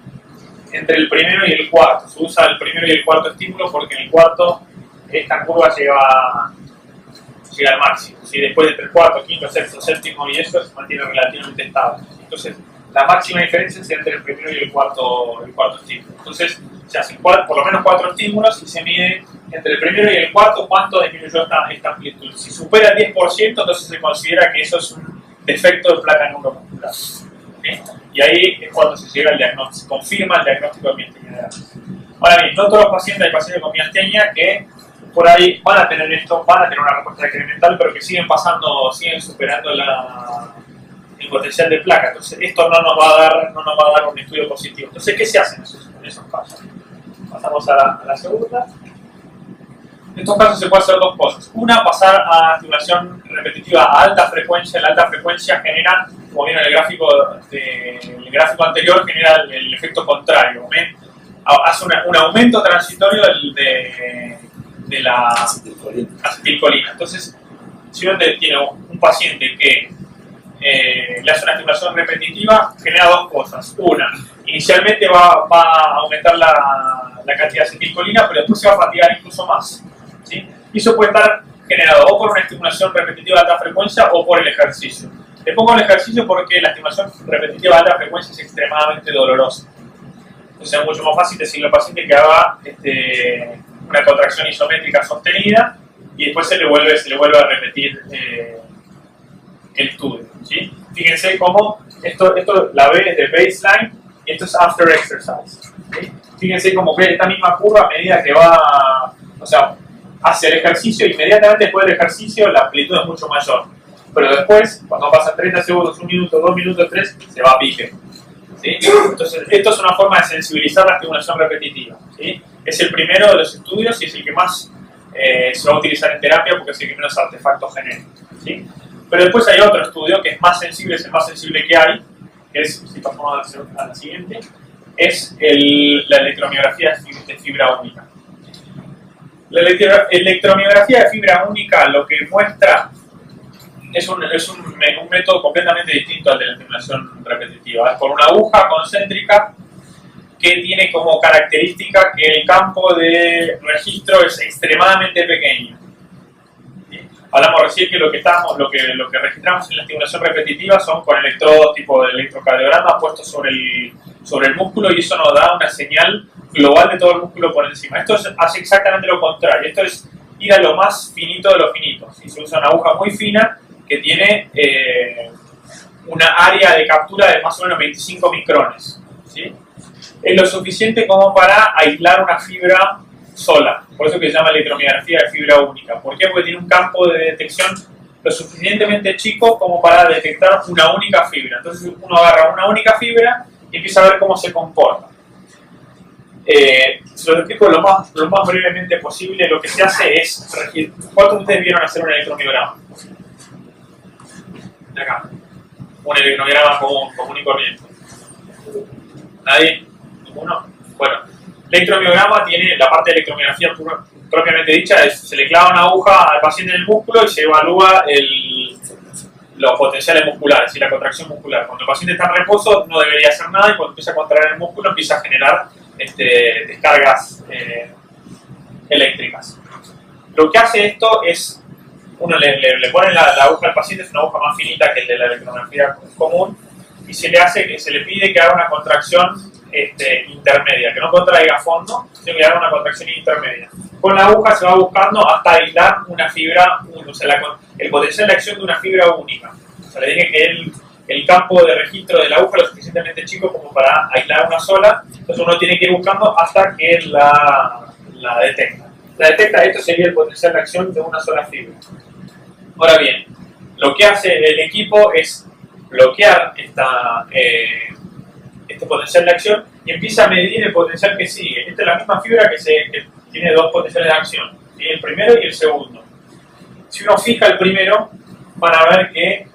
entre el primero y el cuarto. Se usa el primero y el cuarto estímulo porque en el cuarto esta curva llega al máximo. Si después entre el cuarto, quinto, sexto, séptimo y eso se mantiene relativamente estable. Entonces, la máxima diferencia es entre el primero y el cuarto estímulo. Entonces, se hacen por lo menos 4 estímulos y se mide entre el primero y el cuarto cuánto disminuyó esta amplitud. Si supera el 10%, entonces se considera que eso es un defecto de placa neuromuscular. ¿Sí? Y ahí es cuando se llega al diagnóstico, se confirma el diagnóstico de miastenia. Ahora bien, no todos los pacientes, hay pacientes con miastenia que por ahí van a tener esto, van a tener una respuesta incremental, pero que siguen superando el potencial de placa. Entonces, esto no nos va a dar un estudio positivo. Entonces, ¿qué se hace en esos casos? Pasamos a la segunda. En estos casos se puede hacer 2 cosas. Una, pasar a estimulación repetitiva a alta frecuencia. La alta frecuencia genera, como vieron en el gráfico anterior, genera el efecto contrario. Hace un aumento transitorio de la acetilcolina. Entonces, si uno tiene un paciente que le hace una estimulación repetitiva, genera 2 cosas. Una, inicialmente va a aumentar la cantidad de acetilcolina, pero después se va a fatigar incluso más. ¿Sí? Y eso puede estar generado o por una estimulación repetitiva de alta frecuencia o por el ejercicio. Le pongo el ejercicio porque la estimulación repetitiva de alta frecuencia es extremadamente dolorosa. Entonces es mucho más fácil decirle al paciente que haga una contracción isométrica sostenida y después se le vuelve a repetir el estudio, ¿sí? Fíjense cómo esto la B es de baseline y esto es after exercise, ¿sí? Fíjense cómo ve esta misma curva a medida que va, o sea, hacia el ejercicio, inmediatamente después del ejercicio la amplitud es mucho mayor, pero después, cuando pasan 30 segundos, 1 minuto, 2 minutos, 3, se va a pique, ¿sí? Entonces, esto es una forma de sensibilizar la estimulación repetitiva, ¿sí? Es el primero de los estudios y es el que más se va a utilizar en terapia porque es el que menos artefactos genera, ¿sí? Pero después hay otro estudio que es más sensible, es el más sensible que hay, que es, si pasamos a la siguiente, es la electromiografía de fibra única. La electromiografía de fibra única lo que muestra es un método completamente distinto al de la estimulación repetitiva. Es con una aguja concéntrica que tiene como característica que el campo de registro es extremadamente pequeño. ¿Sí? Hablamos recién que lo que registramos en la estimulación repetitiva son con electrodos tipo de electrocardiograma puestos sobre el músculo y eso nos da una señal global de todo el músculo por encima. Esto hace exactamente lo contrario. Esto es ir a lo más finito de lo finito. ¿Sí? Se usa una aguja muy fina que tiene una área de captura de más o menos 25 micrones. ¿Sí? Es lo suficiente como para aislar una fibra sola. Por eso que se llama electromiografía de fibra única. ¿Por qué? Porque tiene un campo de detección lo suficientemente chico como para detectar una única fibra. Entonces uno agarra una única fibra y empieza a ver cómo se comporta. Se lo explico lo más brevemente posible. Lo que se hace es regir. ¿Cuántos de ustedes vieron hacer un electromiograma? De acá. Un electromiograma común y corriente. ¿Nadie? ¿Ninguno? Bueno, electromiograma tiene la parte de electromiografía propiamente dicha, se le clava una aguja al paciente en el músculo y se evalúa los potenciales musculares y la contracción muscular. Cuando el paciente está en reposo no debería hacer nada y cuando empieza a contraer el músculo empieza a generar descargas eléctricas. Lo que hace esto es, uno le pone la aguja al paciente, es una aguja más finita que el de la electromiografía común, y se le pide que haga una contracción intermedia, que no contraiga a fondo, sino que haga una contracción intermedia. Con la aguja se va buscando hasta aislar una fibra, o sea, el potencial de acción de una fibra única. O sea, le dije que el campo de registro de la aguja es lo suficientemente chico como para aislar una sola, entonces uno tiene que ir buscando hasta que la detecta. La detecta, esto sería el potencial de acción de una sola fibra. Ahora bien, lo que hace el equipo es bloquear este potencial de acción y empieza a medir el potencial que sigue. Esta es la misma fibra que tiene dos potenciales de acción, ¿sí? El primero y el segundo. Si uno fija el primero, van a ver que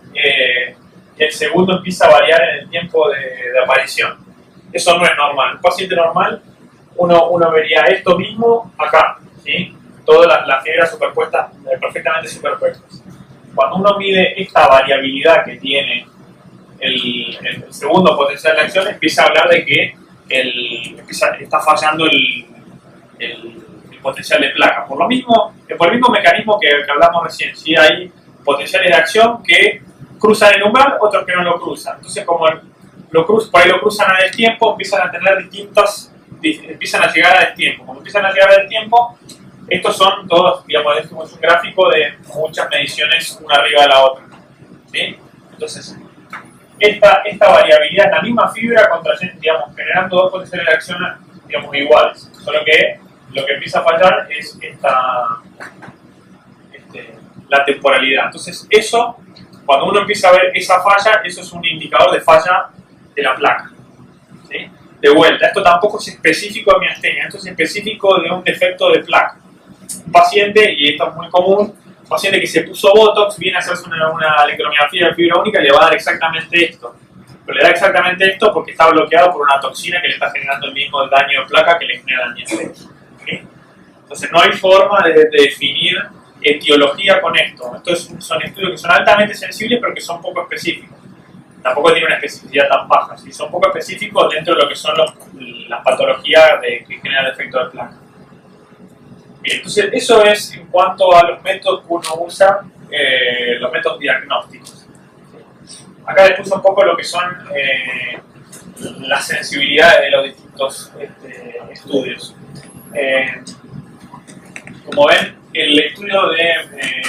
el segundo empieza a variar en el tiempo de aparición. Eso no es normal. Un paciente normal, uno vería esto mismo acá, ¿sí? Todas las fibras superpuestas, perfectamente superpuestas. Cuando uno mide esta variabilidad que tiene el segundo potencial de acción, empieza a hablar de que está fallando el potencial de placa. Por el mismo mecanismo que hablamos recién, ¿sí? Hay potenciales de acción que cruzan el umbral, otros que no lo cruzan. Entonces, como por ahí lo cruzan a destiempo, empiezan a llegar a destiempo. Como empiezan a llegar a destiempo, estos son todos, digamos, es un gráfico de muchas mediciones una arriba de la otra, ¿sí? Entonces, esta variabilidad en la misma fibra digamos, generando dos potenciales de acción, digamos, iguales. Solo que lo que empieza a fallar es la temporalidad. Entonces, eso, cuando uno empieza a ver esa falla, eso es un indicador de falla de la placa, ¿sí? De vuelta, esto tampoco es específico de miastenia, esto es específico de un defecto de placa. Un paciente, y esto es muy común, un paciente que se puso Botox, viene a hacerse una electromiografía de fibra única y le va a dar exactamente esto. Pero le da exactamente esto porque está bloqueado por una toxina que le está generando el mismo daño de placa que le genera daño de ¿sí? Entonces no hay forma de definir etiología con esto. Estos son estudios que son altamente sensibles pero que son poco específicos. Tampoco tiene una especificidad tan baja, ¿sí? Son poco específicos dentro de lo que son las patologías que generan defecto de placa. Bien, entonces eso es en cuanto a los métodos que uno usa, los métodos diagnósticos. Acá les puse un poco lo que son las sensibilidades de los distintos estudios. Como ven, el estudio de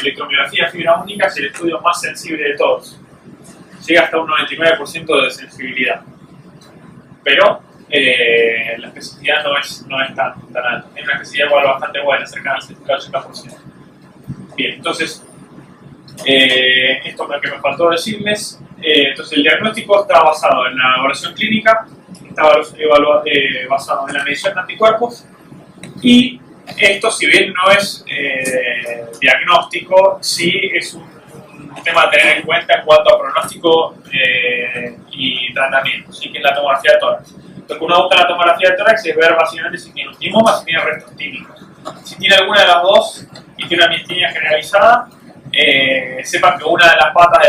electromiografía de fibra única es el estudio más sensible de todos. Llega hasta un 99% de sensibilidad. Pero la especificidad no es tan alta. Es una especificidad igual bastante buena, cercana al 70-80%. Bien, entonces, esto es lo que me faltó decirles. Entonces, el diagnóstico está basado en la evaluación clínica, está basado en la medición de anticuerpos, y esto, si bien no es diagnóstico, sí es un tema a tener en cuenta en cuanto a pronóstico y tratamiento, sí, que es la tomografía de tórax. Lo que uno busca en la tomografía de tórax es ver básicamente si tiene un timoma, si tiene restos tímicos. Si tiene alguna de las dos y tiene una miastenia generalizada, sepan que una de las patas,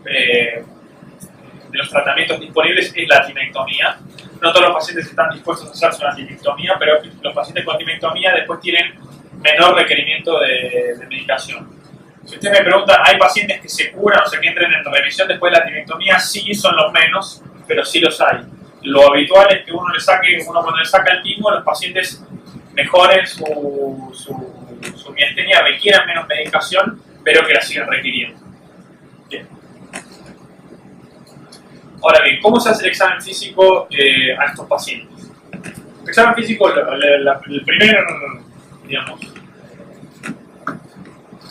de los tratamientos disponibles es la timectomía. No todos los pacientes están dispuestos a hacerse una timectomía, pero los pacientes con timectomía después tienen menor requerimiento de medicación. Si usted me pregunta, ¿hay pacientes que se curan, o sea, que entren en remisión después de la timectomía? Sí, son los menos, pero sí los hay. Lo habitual es que uno cuando le saca el timo, los pacientes mejoren su miastenia, requieran menos medicación, pero que la sigan requiriendo. Bien. Ahora bien, ¿cómo se hace el examen físico a estos pacientes? El examen físico, el primer, digamos,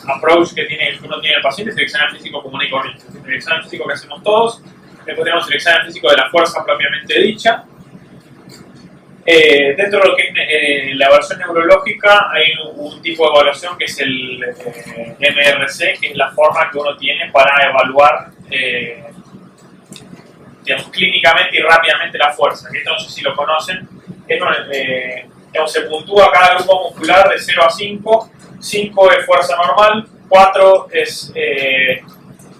approach que uno tiene el paciente es el examen físico común y corriente. El examen físico que hacemos todos. Después tenemos el examen físico de la fuerza propiamente dicha. Dentro de lo que es la evaluación neurológica hay un tipo de evaluación que es el MRC, que es la forma que uno tiene para evaluar digamos, clínicamente y rápidamente la fuerza. Que esto no sé si lo conocen. Se puntúa cada grupo muscular de 0 a 5. 5 es fuerza normal, 4 es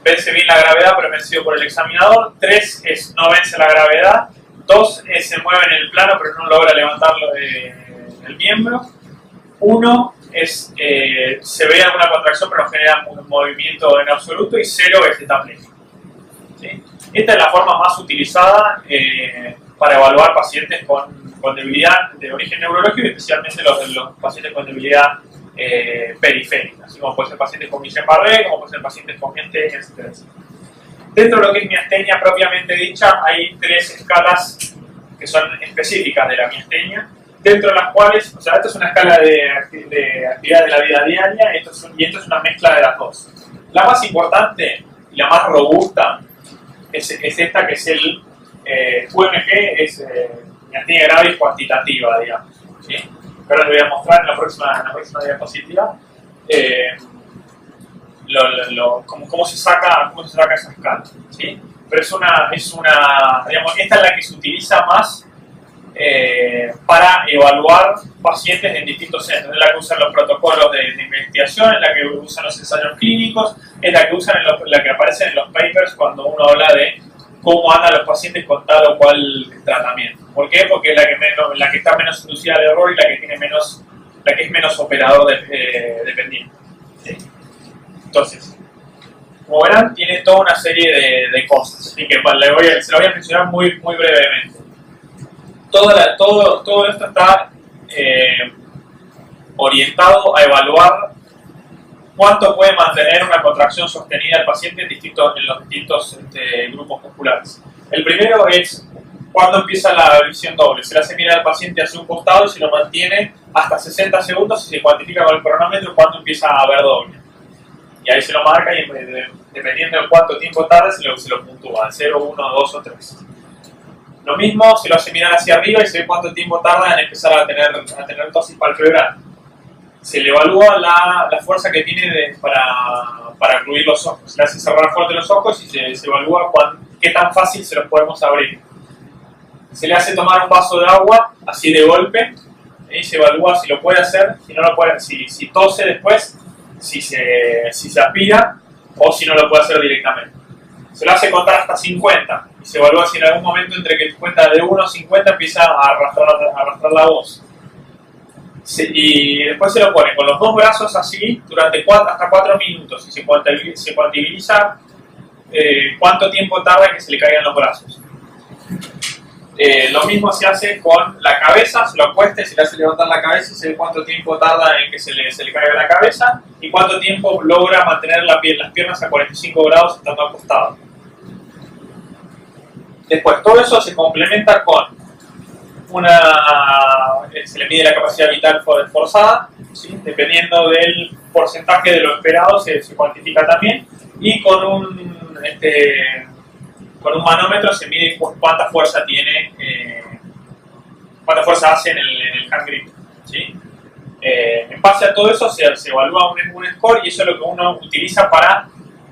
vence bien la gravedad pero es vencido por el examinador, 3 es no vence la gravedad, 2 es se mueve en el plano pero no logra levantarlo el miembro, 1 es se ve alguna contracción pero no genera un movimiento en absoluto, y 0 es tetapléjico. ¿Sí? Esta es la forma más utilizada para evaluar pacientes con debilidad de origen neurológico, y especialmente los pacientes con debilidad periférica, así como puede ser pacientes con Guillain-Barré, como puede ser pacientes con miastenia, etc. Dentro de lo que es miastenia propiamente dicha, hay 3 escalas que son específicas de la miastenia, dentro de las cuales, o sea, esto es una escala de actividad de la vida diaria, esto es una mezcla de las dos. La más importante y la más robusta es esta, que es el QMG, es miastenia gravis cuantitativa, digamos, ¿sí? Ahora les voy a mostrar en la próxima diapositiva cómo se saca esa escala, ¿sí? Pero digamos, esta es la que se utiliza más para evaluar pacientes en distintos centros. Es la que usan los protocolos de investigación, es la que usan los ensayos clínicos, es la que usan la que aparece en los papers cuando uno habla de cómo andan los pacientes con tal o cual tratamiento. ¿Por qué? Porque es la que está menos inducida al error y la que es menos operador dependiente. ¿Sí? Entonces, como verán, tiene toda una serie de cosas, así que se lo voy a mencionar muy brevemente. Todo esto está orientado a evaluar cuánto puede mantener una contracción sostenida el paciente en los distintos grupos musculares. El primero es cuándo empieza la visión doble. Se le hace mirar al paciente hacia un costado y se lo mantiene hasta 60 segundos y se cuantifica con el cronómetro cuándo empieza a ver doble. Y ahí se lo marca y dependiendo de cuánto tiempo tarde se lo puntúa, 0, 1, 2 o 3. Lo mismo se lo hace mirar hacia arriba y se ve cuánto tiempo tarda en empezar a tener tosis palpebral. Se le evalúa la fuerza que tiene para ocluir los ojos. Se le hace cerrar fuerte los ojos y se evalúa qué tan fácil se los podemos abrir. Se le hace tomar un vaso de agua así de golpe y se evalúa si lo puede hacer, si no lo puede, si tose después, si se aspira o si no lo puede hacer directamente. Se lo hace contar hasta 50 y se evalúa si en algún momento entre que cuenta de 1 a 50 empieza a arrastrar la voz. Y después se lo pone con los dos brazos así durante hasta 4 minutos y se cuantibiliza cuánto tiempo tarda en que se le caigan los brazos. Lo mismo se hace con la cabeza, se lo acuesta y se le hace levantar la cabeza y se ve cuánto tiempo tarda en que se le caiga la cabeza y cuánto tiempo logra mantener las piernas a 45 grados estando acostado. Después, todo eso se complementa con se le mide la capacidad vital forzada, ¿sí? Dependiendo del porcentaje de lo esperado se cuantifica también, y con un manómetro se mide cuánta fuerza tiene, cuánta fuerza hace en el hand grip, ¿sí? En base a todo eso se evalúa un score, y eso es lo que uno utiliza para,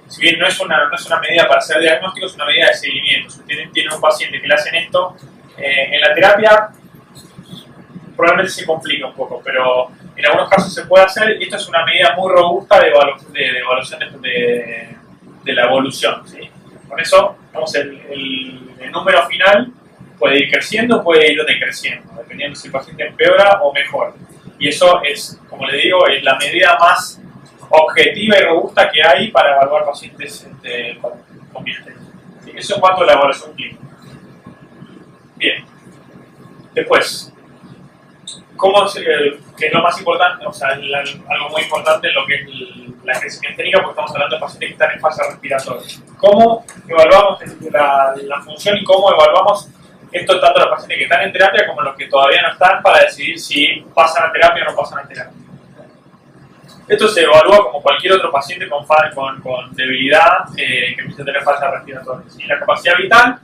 si bien no es una medida para hacer diagnóstico, es una medida de seguimiento. Si usted tiene un paciente que le hacen esto en la terapia, probablemente se complica un poco, pero en algunos casos se puede hacer, y esto es una medida muy robusta de evaluación de la evolución, ¿sí? Con eso, vamos, el número final puede ir creciendo, puede ir decreciendo, dependiendo si el paciente empeora o mejora. Y eso es, como le digo, es la medida más objetiva y robusta que hay para evaluar pacientes con miastenia. ¿Sí? Eso en cuanto a la evaluación clínica. Bien. Después, ¿qué es lo más importante? O sea, algo muy importante en lo que es la crisis miasténica, porque estamos hablando de pacientes que están en fase respiratoria. ¿Cómo evaluamos la función y cómo evaluamos esto tanto los pacientes que están en terapia como los que todavía no están, para decidir si pasan a terapia o no pasan a terapia? Esto se evalúa como cualquier otro paciente con debilidad que empieza a tener falla respiratoria, ¿sí? La capacidad vital,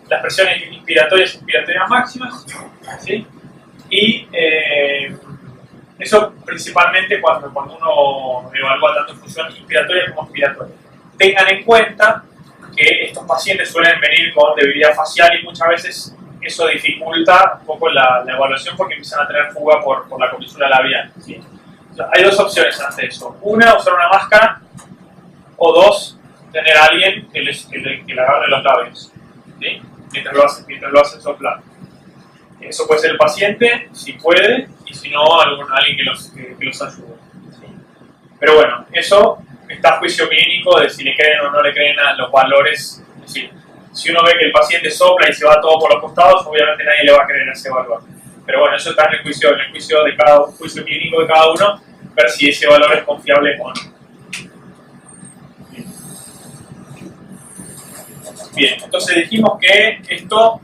las presiones inspiratorias y expiratorias máximas, ¿sí? Y eso principalmente cuando uno evalúa tanto función inspiratoria como expiratoria. Tengan en cuenta que estos pacientes suelen venir con debilidad facial, y muchas veces eso dificulta un poco la evaluación, porque empiezan a tener fuga por la comisura labial, ¿sí? O sea, hay dos opciones ante eso. Una, usar una máscara, o dos, tener a alguien que le agarre los labios, ¿sí? mientras lo hacen soplar. Eso puede ser el paciente, si puede, y si no, alguien que los ayude, ¿sí? Pero bueno, eso está a juicio clínico de si le creen o no le creen a los valores. Es decir, si uno ve que el paciente sopla y se va todo por los costados, obviamente nadie le va a creer a ese valor. Pero bueno, eso está en el juicio clínico de cada uno, ver si ese valor es confiable o no. Bien, entonces dijimos que esto,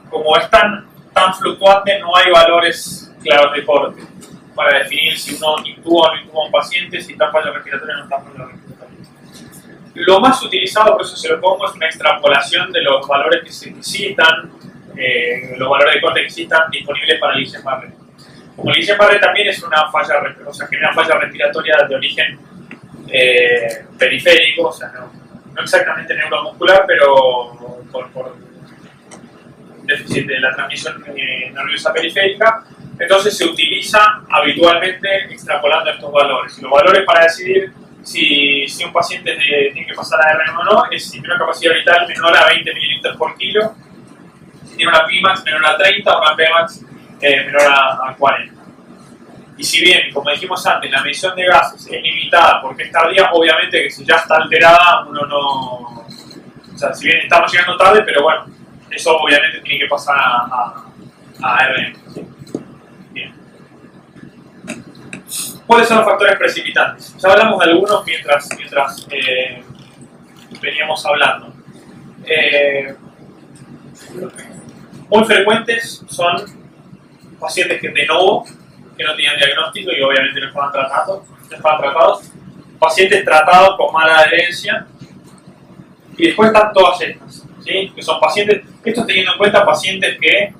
como es tan fluctuante, no hay valores claros de corte para definir si uno intuba o no intuba a un paciente, si está en falla respiratoria o no está en falla respiratoria. Lo más utilizado, por eso se lo pongo, es una extrapolación de los valores que se necesitan, los valores de corte que existan disponibles para el Guillain-Barré. Como el Guillain-Barré también es una falla, o sea, genera falla respiratoria de origen periférico, o sea, no exactamente neuromuscular, pero por déficit de la transmisión nerviosa periférica. Entonces se utiliza habitualmente extrapolando estos valores. Y los valores para decidir si un paciente tiene que pasar a RM o no es si tiene una capacidad vital menor a 20 ml por kilo, si tiene una Pmax menor a 30 o una Pmax menor a 40. Y si bien, como dijimos antes, la medición de gases es limitada porque es tardía, obviamente que si ya está alterada, uno no... O sea, si bien estamos llegando tarde, pero bueno, eso obviamente tiene que pasar a RM. ¿Sí? Bien. ¿Cuáles son los factores precipitantes? Ya hablamos de algunos mientras veníamos hablando. Muy frecuentes son pacientes que de nuevo, que no tenían diagnóstico y obviamente no estaban tratados, pacientes tratados con mala adherencia, y después están todas estas, ¿sí? Que son pacientes, esto teniendo en cuenta pacientes que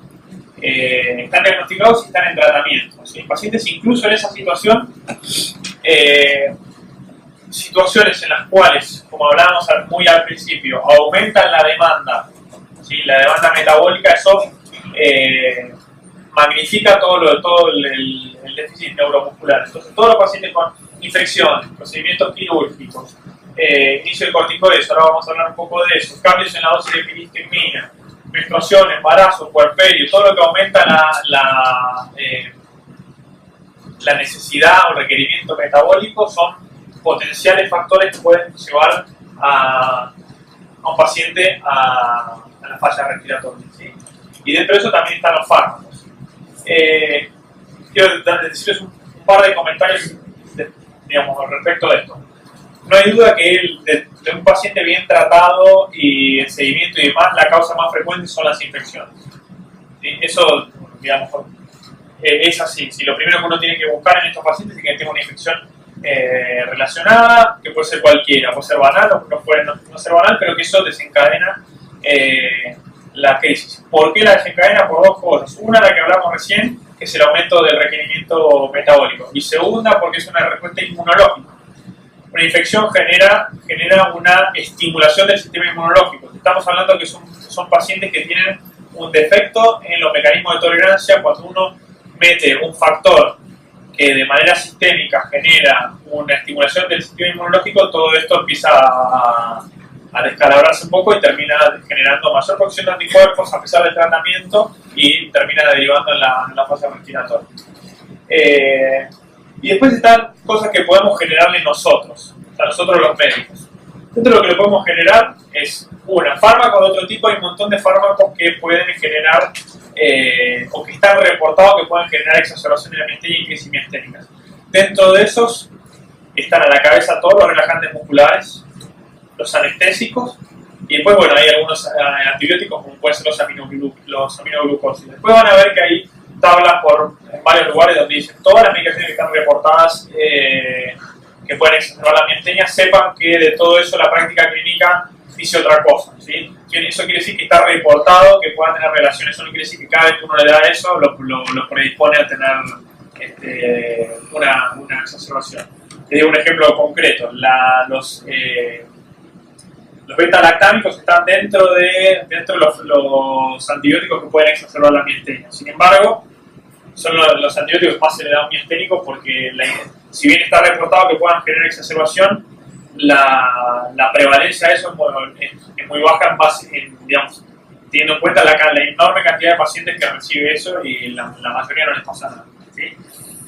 están diagnosticados y están en tratamiento, ¿sí? Pacientes incluso en esa situación, situaciones en las cuales, como hablábamos muy al principio, aumentan la demanda, ¿sí? La demanda metabólica, eso magnifica todo el déficit neuromuscular. Entonces, todos los pacientes con infecciones, procedimientos quirúrgicos, inicio de corticoides, ahora vamos a hablar un poco de eso, cambios en la dosis de filistimina, menstruación, embarazo, puerperio, todo lo que aumenta la necesidad o requerimiento metabólico son potenciales factores que pueden llevar a un paciente a la falla respiratoria, ¿sí? Y dentro de eso también están los fármacos. Quiero decirles un par de comentarios digamos, respecto de esto. No hay duda que de un paciente bien tratado y en seguimiento y demás, la causa más frecuente son las infecciones. ¿Sí? Eso, digamos, es así. Si lo primero que uno tiene que buscar en estos pacientes es que tenga una infección relacionada, que puede ser cualquiera, puede ser banal o no puede no ser banal, pero que eso desencadena la crisis. ¿Por qué la desencadena? Por dos cosas. Una, la que hablamos recién, que es el aumento del requerimiento metabólico. Y segunda, porque es una respuesta inmunológica. Una infección genera una estimulación del sistema inmunológico. Estamos hablando que son pacientes que tienen un defecto en los mecanismos de tolerancia. Cuando uno mete un factor que de manera sistémica genera una estimulación del sistema inmunológico, todo esto empieza a descalabrarse un poco y termina generando mayor producción de anticuerpos a pesar del tratamiento y termina derivando en la fase respiratoria. Y después están cosas que podemos generarle nosotros, o sea, nosotros los médicos. Dentro de lo que le podemos generar es fármacos de otro tipo. Hay un montón de fármacos que pueden generar o que están reportados que pueden generar exacerbación de la miastenia y crisis miasténicas. Dentro de esos están a la cabeza todos los relajantes musculares, los anestésicos, y después, bueno, hay algunos antibióticos como pueden ser los aminoglucósidos. Después van a ver que hay tablas en varios lugares donde dicen todas las medicaciones que están reportadas que pueden exacerbar la miastenia. Sepan que de todo eso la práctica clínica dice otra cosa, ¿sí? Eso quiere decir que está reportado que puedan tener relaciones. Eso no quiere decir que cada vez que uno le da eso lo predispone a tener una exacerbación. Te digo un ejemplo concreto. Los beta-lactámicos están dentro de los antibióticos que pueden exacerbar la miastenia. Sin embargo, son los antibióticos más se le da un miasténico porque si bien está reportado que puedan generar exacerbación, la prevalencia de eso es muy baja en base, digamos, teniendo en cuenta la enorme cantidad de pacientes que recibe eso y la mayoría no les pasa nada, ¿sí?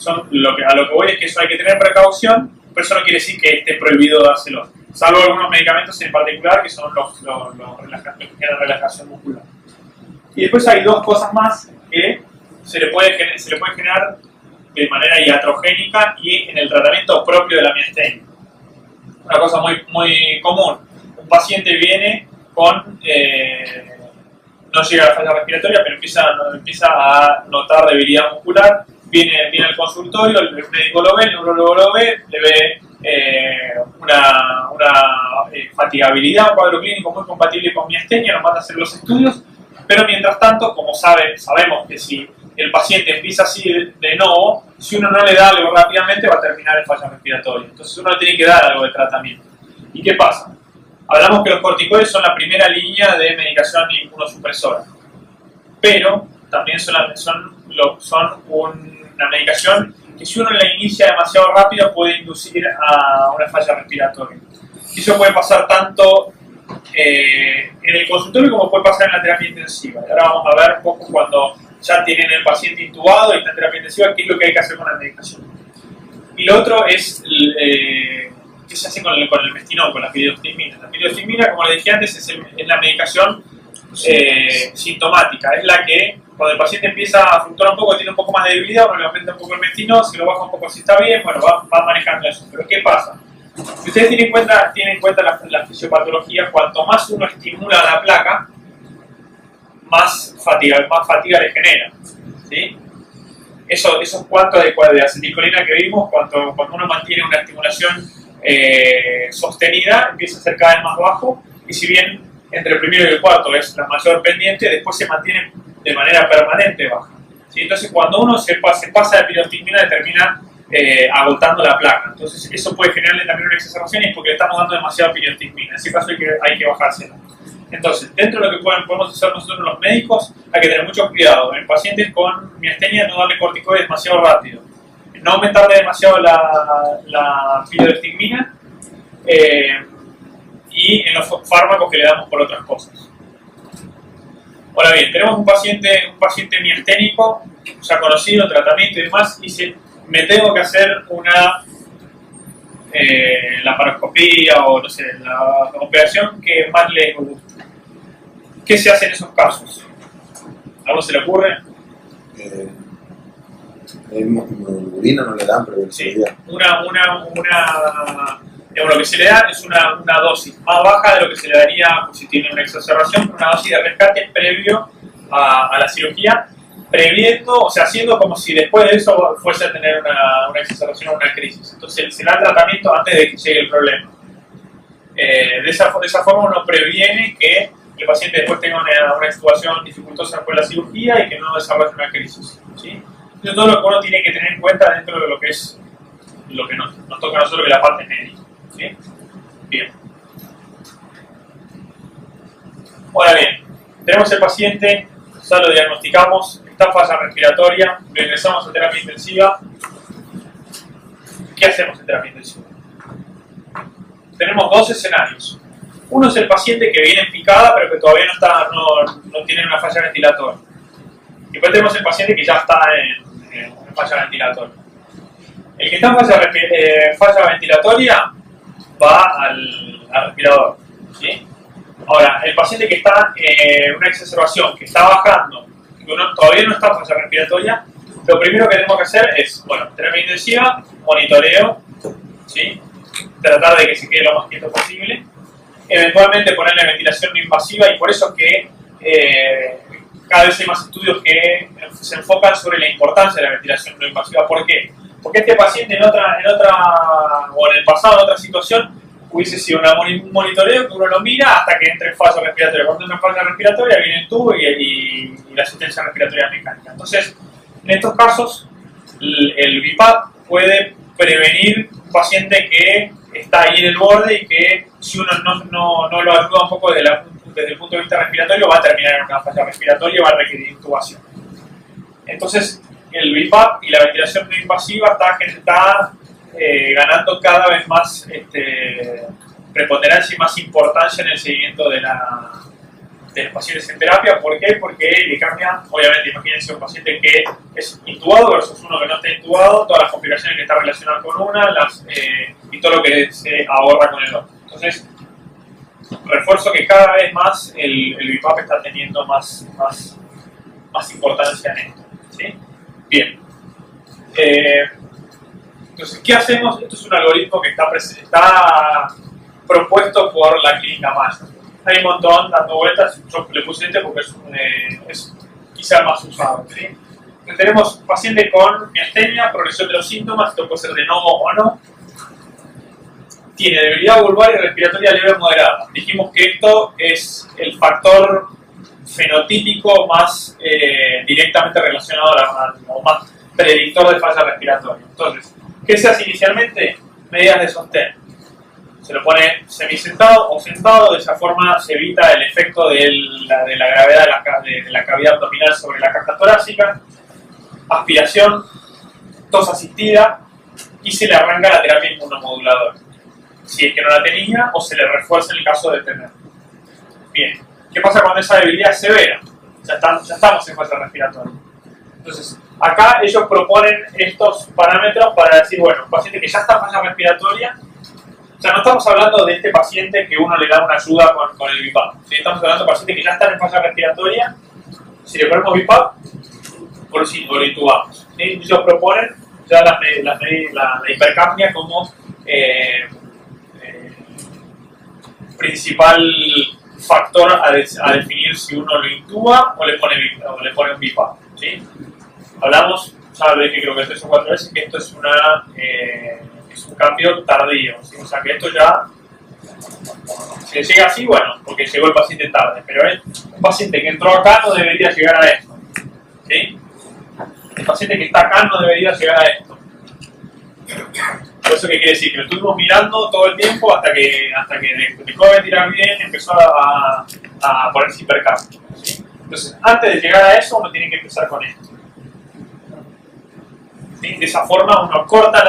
A lo que voy es que eso hay que tener precaución, pero eso no quiere decir que esté prohibido dárselo, salvo algunos medicamentos en particular que son los relajantes, que generan relajación muscular. Y después hay dos cosas más que se le puede generar de manera iatrogénica y en el tratamiento propio de la miastenia. Una cosa muy común. Un paciente viene con, no llega a la falla respiratoria, pero empieza a notar debilidad muscular, viene al consultorio, el médico lo ve, el neurólogo lo ve, le ve una fatigabilidad, un cuadro clínico muy compatible con miastenia, nos manda a hacer los estudios, pero mientras tanto, como sabemos que si el paciente empieza así de nuevo, si uno no le da algo rápidamente va a terminar en falla respiratoria. Entonces uno tiene que dar algo de tratamiento. ¿Y qué pasa? Hablamos que los corticoides son la primera línea de medicación inmunosupresora, pero también son una medicación que si uno la inicia demasiado rápido puede inducir a una falla respiratoria. Y eso puede pasar tanto en el consultorio como puede pasar en la terapia intensiva. Y ahora vamos a ver un poco cuando ya tienen el paciente intubado y está en terapia intensiva, qué es lo que hay que hacer con la medicación. Y lo otro es qué se hace con el mestinón, con la piridostigmina. La piridostigmina, como les dije antes, es la medicación sintomática. Es la que, cuando el paciente empieza a fluctuar un poco, tiene un poco más de debilidad, uno le aumenta un poco el mestinón, se lo baja un poco si está bien, bueno, va manejando eso. Pero ¿qué pasa? Si ustedes tienen en cuenta la fisiopatología, cuanto más uno estimula la placa, más fatiga le genera, ¿sí? Esos cuantos de acetilcolina que vimos, cuando uno mantiene una estimulación sostenida, empieza a ser cada vez más bajo, y si bien entre el primero y el cuarto es la mayor pendiente, después se mantiene de manera permanente baja, ¿sí? Entonces cuando uno se pasa de piridostigmina, termina agotando la placa. Entonces eso puede generarle también una exacerbación, y es porque le estamos dando demasiada piridostigmina. En ese caso hay que bajársela. Entonces, dentro de lo que podemos hacer nosotros los médicos, hay que tener mucho cuidado. En pacientes con miastenia, no darle corticoides demasiado rápido, no aumentarle demasiado la piridostigmina, y en los fármacos que le damos por otras cosas. Ahora bien, tenemos un paciente miasténico, ya conocido, tratamiento y demás, y dice, me tengo que hacer una laparoscopía o no sé, la operación que más le gusta. ¿Qué se hace en esos casos? ¿Algo se le ocurre? Hemoglobina no le dan, pero Sí. Digamos, lo que se le da es una dosis más baja de lo que se le daría si tiene una exacerbación, pero una dosis de rescate previo a la cirugía, previendo, o sea, haciendo como si después de eso fuese a tener una exacerbación o una crisis. Entonces se le da tratamiento antes de que llegue el problema. De esa forma uno previene que el paciente después tenga una situación dificultosa después de la cirugía y que no desarrolle una crisis, ¿sí? Entonces todo lo que uno tiene que tener en cuenta dentro de lo que es lo que nos toca a nosotros, que es la parte médica, ¿sí? Bien. Ahora bien, tenemos el paciente, ya lo diagnosticamos, está en falla respiratoria, lo ingresamos a terapia intensiva. ¿Qué hacemos en terapia intensiva? Tenemos dos escenarios. Uno es el paciente que viene en picada, pero que todavía no tiene una falla ventilatoria. Y después tenemos el paciente que ya está en falla ventilatoria. El que está en falla ventilatoria va al respirador, ¿sí? Ahora, el paciente que está en una exacerbación, que está bajando, que todavía no está en falla respiratoria, lo primero que tenemos que hacer es, bueno, terapia intensiva, monitoreo, ¿sí? Tratar de que se quede lo más quieto posible, eventualmente ponerle ventilación no invasiva, y por eso que cada vez hay más estudios que se enfocan sobre la importancia de la ventilación no invasiva. ¿Por qué? Porque este paciente en el pasado, en otra situación, hubiese sido un monitoreo que uno lo mira hasta que entre en falla respiratoria. Cuando entra en falla respiratoria viene el tubo y la asistencia respiratoria mecánica. Entonces, en estos casos, el BiPAP puede prevenir un paciente que está ahí en el borde y que si uno no lo ayuda un poco desde el punto de vista respiratorio, va a terminar en una falla respiratoria y va a requerir intubación. Entonces, el BiPAP y la ventilación no invasiva está ganando cada vez más preponderancia y más importancia en el seguimiento de los pacientes en terapia. ¿Por qué? Porque le cambia, obviamente, imagínense un paciente que es intubado versus uno que no está intubado, todas las complicaciones que están relacionadas con una y todo lo que se ahorra con el otro. Entonces, refuerzo que cada vez más el BiPAP está teniendo más importancia en esto, ¿sí? Bien. Entonces, ¿qué hacemos? Esto es un algoritmo que está propuesto por la clínica Mayo. Hay un montón dando vueltas, yo le puse este porque es quizá más usado, ¿sí? Entonces, tenemos un paciente con miastenia, progresión de los síntomas, esto puede ser de novo o no. Tiene debilidad vulvar y respiratoria leve o moderada. Dijimos que esto es el factor fenotípico más directamente relacionado o más predictor de falla respiratoria. Entonces, ¿qué se hace inicialmente? Medidas de sostén. Se lo pone semisentado o sentado, de esa forma se evita el efecto de la gravedad de la cavidad abdominal sobre la caja torácica. Aspiración, tos asistida, y se le arranca la terapia inmunomoduladora, si es que no la tenía, o se le refuerza en el caso de tener. Bien, ¿qué pasa cuando esa debilidad es severa? Ya estamos en falla respiratoria. Entonces, acá ellos proponen estos parámetros para decir, bueno, un paciente que ya está en falla respiratoria, o sea, no estamos hablando de este paciente que uno le da una ayuda con el BiPAP, ¿sí? Estamos hablando de pacientes que ya están en falla respiratoria, si le ponemos BiPAP, o lo intubamos, ¿sí? Ellos proponen ya la hipercapnia como principal factor a definir si uno lo intuba o le pone un BiPAP, ¿sí? Hablamos, ya lo dije creo que 3 o 4 veces, que esto es un cambio tardío, ¿sí? O sea que esto ya, si llega así, bueno, porque llegó el paciente tarde, pero un paciente que entró acá no debería llegar a esto, ¿sí? El paciente que está acá no debería llegar a esto. Por eso, ¿qué quiere decir? Que lo estuvimos mirando todo el tiempo hasta que dejó de ventilar bien, empezó a ponerse hipercapnia, ¿sí? Entonces, antes de llegar a eso, uno tiene que empezar con esto, ¿sí? De esa forma uno corta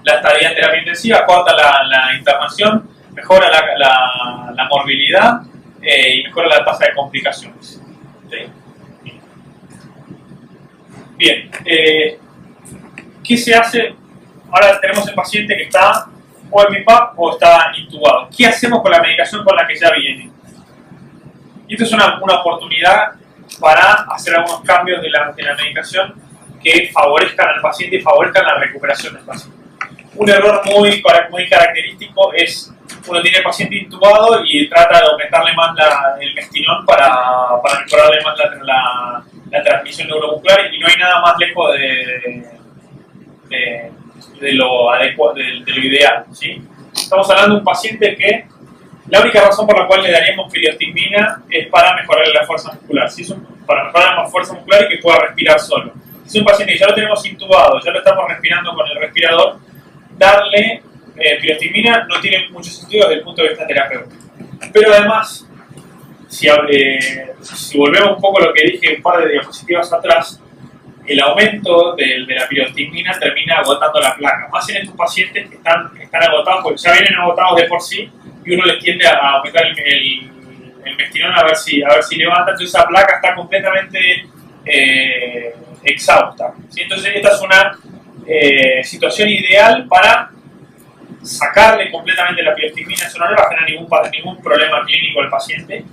la estadía en terapia intensiva, corta la internación, mejora la morbilidad y mejora la tasa de complicaciones, ¿sí? Bien, ¿qué se hace? Ahora tenemos el paciente que está o en BiPAP o está intubado. ¿Qué hacemos con la medicación con la que ya viene? Y esto es una oportunidad para hacer algunos cambios de la medicación que favorezcan al paciente y favorezcan la recuperación del paciente. Un error muy característico es uno tiene el paciente intubado y trata de aumentarle más el mestinón para mejorarle más la transmisión neuromuscular, y no hay nada más lejos de lo adecuado, de lo ideal, ¿sí? Estamos hablando de un paciente que la única razón por la cual le daríamos piriostigmina es para mejorarle la fuerza muscular, ¿sí? Para mejorar la fuerza muscular y que pueda respirar solo. Si es un paciente que ya lo tenemos intubado, ya lo estamos respirando con el respirador, darle piriostigmina no tiene mucho sentido desde el punto de vista terapéutico. Pero además, si volvemos un poco a lo que dije un par de diapositivas atrás, el aumento de la piriostigmina termina agotando la placa, más en estos pacientes que están agotados, porque ya vienen agotados de por sí, y uno les tiende a aumentar el mestinón a ver si levanta, entonces esa placa está completamente exhausta, ¿sí? Entonces esta es una situación ideal para sacarle completamente la piriostigmina. Eso no le va a generar ningún problema clínico al paciente,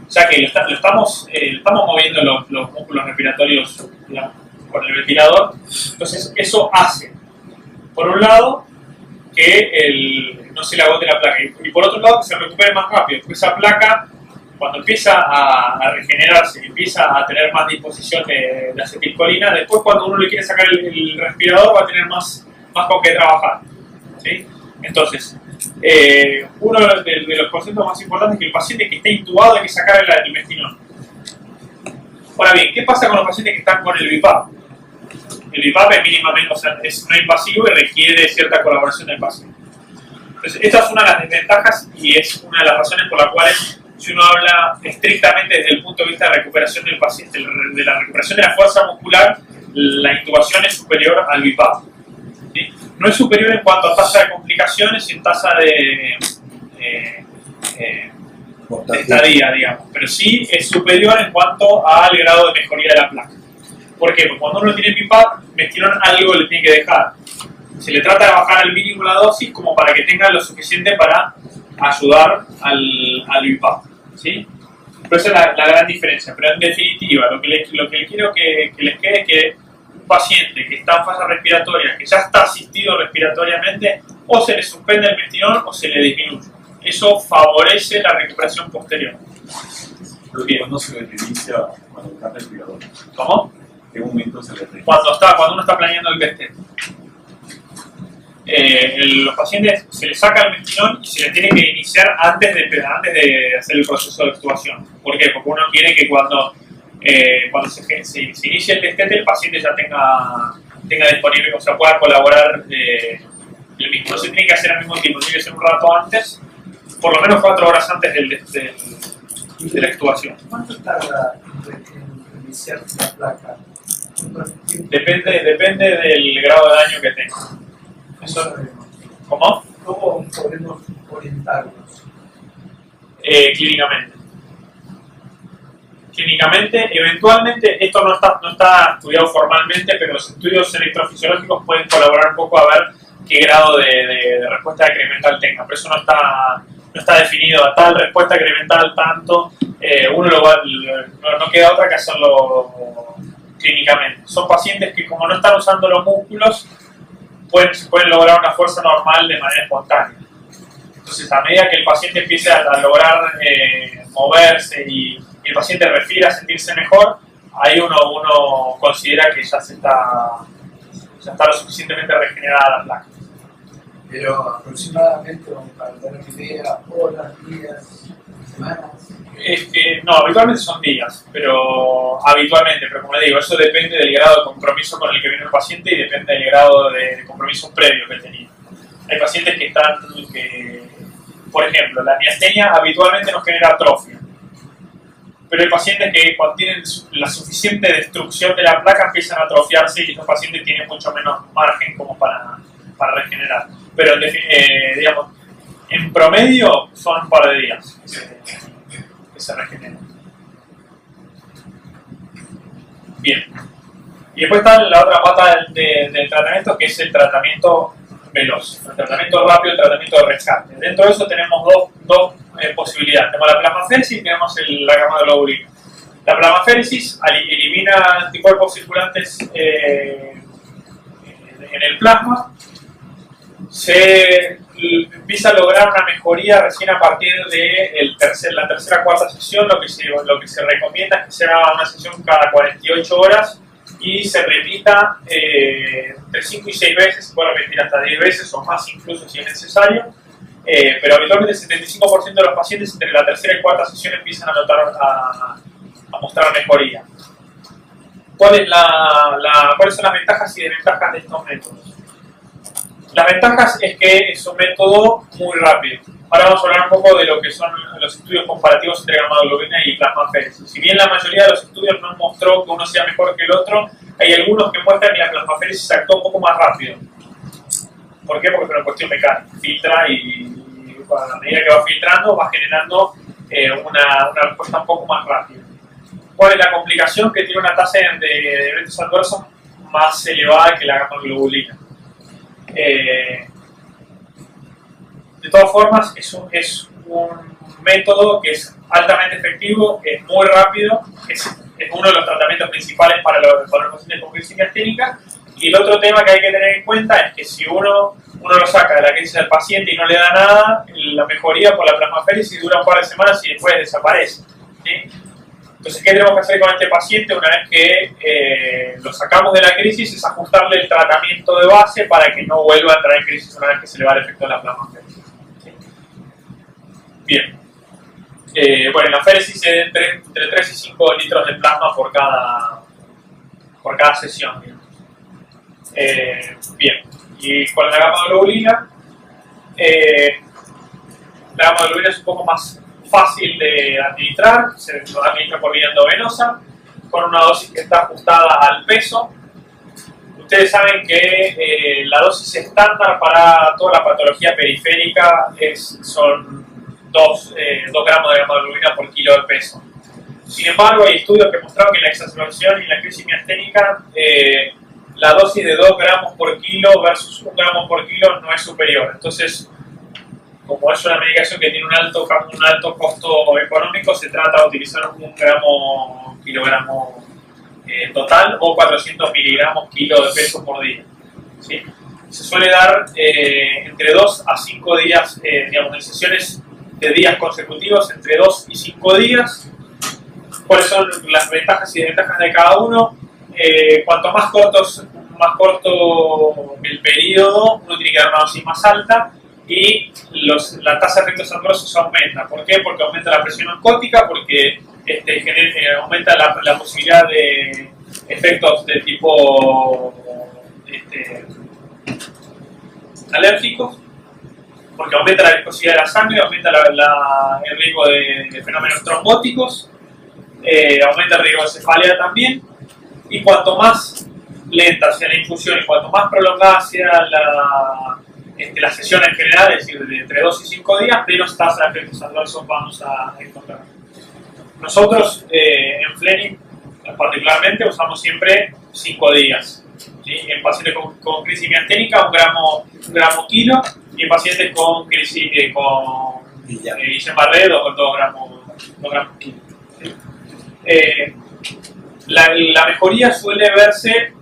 ya que lo estamos moviendo los músculos respiratorios, digamos, con el ventilador. Entonces eso hace, por un lado, que no se le agote la placa, y por otro lado que se recupere más rápido, porque esa placa, cuando empieza a regenerarse y empieza a tener más disposición de acetilcolina, después cuando uno le quiere sacar el respirador va a tener más con qué trabajar, ¿sí? Entonces, uno de los conceptos más importantes es que el paciente que está intubado hay que sacar el mestinón. Ahora bien, ¿qué pasa con los pacientes que están con el BiPAP? El BiPAP es mínimamente, o sea, es no invasivo y requiere cierta colaboración del paciente. Entonces, esta es una de las desventajas y es una de las razones por las cuales, si uno habla estrictamente desde el punto de vista de recuperación del paciente, de la recuperación de la fuerza muscular, la intubación es superior al BiPAP, ¿sí? No es superior en cuanto a tasa de complicaciones y en tasa de estadía, digamos, pero sí es superior en cuanto al grado de mejoría de la placa. ¿Por qué? Porque cuando uno tiene BiPAP, mestinón algo le tiene que dejar. Se le trata de bajar al mínimo la dosis como para que tenga lo suficiente para ayudar al BiPAP, ¿sí? Pero esa es la gran diferencia. Pero en definitiva, lo que le quiero que les quede es que un paciente que está en fase respiratoria, que ya está asistido respiratoriamente, o se le suspende el mestinón o se le disminuye. Eso favorece la recuperación posterior. ¿Cuándo se le reinicia cuando está respirador? ¿Cómo? ¿En qué momento se le reinicia? Cuando uno está planeando el destete. Los pacientes se les saca el mestinón y se les tiene que iniciar antes de hacer el proceso de extubación. ¿Por qué? Porque uno quiere que cuando se inicie el destete el paciente ya tenga disponible, o sea, pueda colaborar el mismo. No se tiene que hacer al mismo tiempo, tiene que ser un rato antes, por lo menos 4 horas antes de la extubación. ¿Cuánto tarda en iniciar la placa? Depende del grado de daño que tenga. Eso, ¿cómo? ¿Cómo podemos orientarnos? Clínicamente. Clínicamente, eventualmente, esto no está estudiado formalmente, pero los estudios electrofisiológicos pueden colaborar un poco a ver qué grado de respuesta decremental tenga, pero eso no está definido a tal respuesta decremental tanto, no queda otra que hacerlo clínicamente. Son pacientes que, como no están usando los músculos, pueden lograr una fuerza normal de manera espontánea. Entonces, a medida que el paciente empiece a lograr moverse y el paciente refiere a sentirse mejor, ahí uno considera que ya está lo suficientemente regenerada la placa. Pero aproximadamente, para dar una idea, horas, días, semanas. No, habitualmente son días, pero como le digo, eso depende del grado de compromiso con el que viene el paciente y depende del grado de compromiso previo que tenía. Hay pacientes que por ejemplo, la miastenia habitualmente nos genera atrofia, pero hay pacientes que cuando tienen la suficiente destrucción de la placa empiezan a atrofiarse y estos pacientes tienen mucho menos margen como para regenerar. Pero digamos, en promedio son un par de días que se regeneran. Bien. Y después está la otra pata del tratamiento, que es el tratamiento veloz, el tratamiento rápido, el tratamiento de rescate. Dentro de eso tenemos dos posibilidades. Tenemos la plasmaféresis y tenemos la gamma globulina. La plasmaféresis elimina anticuerpos circulantes en el plasma. Se empieza a lograr una mejoría recién a partir de la tercera cuarta sesión. Lo que se recomienda es que se haga una sesión cada 48 horas y se repita entre 5 y 6 veces, se puede repetir hasta 10 veces o más incluso si es necesario, pero habitualmente el 75% de los pacientes entre la tercera y cuarta sesión empiezan a mostrar mejoría. ¿Cuáles son las ventajas y desventajas de estos métodos? Las ventajas es que es un método muy rápido. Ahora vamos a hablar un poco de lo que son los estudios comparativos entre gamma globulina y plasmaféresis. Si bien la mayoría de los estudios no mostró que uno sea mejor que el otro, hay algunos que muestran que la plasmaféresis actúa un poco más rápido. ¿Por qué? Porque es una cuestión mecánica. Filtra y a medida que va filtrando va generando una respuesta un poco más rápida. ¿Cuál es la complicación? Que tiene una tasa de eventos adversos más elevada que la gamma globulina. De todas formas, es un método que es altamente efectivo, es muy rápido, es uno de los tratamientos principales para los pacientes con crisis miasténica. Y el otro tema que hay que tener en cuenta es que si uno lo saca de la crisis del paciente y no le da nada, la mejoría por la plasmaféresis dura un par de semanas y después desaparece, ¿sí? Entonces, ¿qué tenemos que hacer con este paciente una vez que lo sacamos de la crisis? Es ajustarle el tratamiento de base para que no vuelva a entrar en crisis una vez que se le va el efecto de la plasmaféresis. ¿Sí? Bien. Bueno, en la féresis es entre 3 y 5 litros de plasma por cada sesión. Bien. Y con la gamma globulina, la gamma globulina es un poco más fácil de administrar, se administra por vía endovenosa, con una dosis que está ajustada al peso. Ustedes saben que la dosis estándar para toda la patología periférica son 2 gramos de gamma globulina por kilo de peso. Sin embargo, hay estudios que mostraron que en la exacerbación y en la crisis miasténica la dosis de 2 gramos por kilo versus 1 gramo por kilo no es superior. Entonces, como es una medicación que tiene un alto costo económico, se trata de utilizar 1 gramo kilogramo total o 400 miligramos kilo de peso por día, ¿sí? Se suele dar entre 2 a 5 días, digamos, en sesiones de días consecutivos, entre 2 y 5 días. ¿Cuáles son las ventajas y desventajas de cada uno? Cuanto más corto el periodo, uno tiene que dar una dosis más alta y la tasa de efectos adversos aumenta. ¿Por qué? Porque aumenta la presión oscótica, porque aumenta la posibilidad de efectos de tipo alérgicos, porque aumenta la viscosidad de la sangre, aumenta el riesgo de fenómenos trombóticos, aumenta el riesgo de cefalea también, y cuanto más lenta sea la infusión y cuanto más prolongada sea la sesión en general, es decir, de entre 2 y 5 días, menos tasa de efectos adversos vamos a encontrar. Nosotros en Fleming particularmente usamos siempre 5 días, ¿sí? En pacientes con crisis miasténica 1 gramo kilo, y en pacientes con crisis con Guillain-Barré 2 gramos kilo, ¿sí? La mejoría suele verse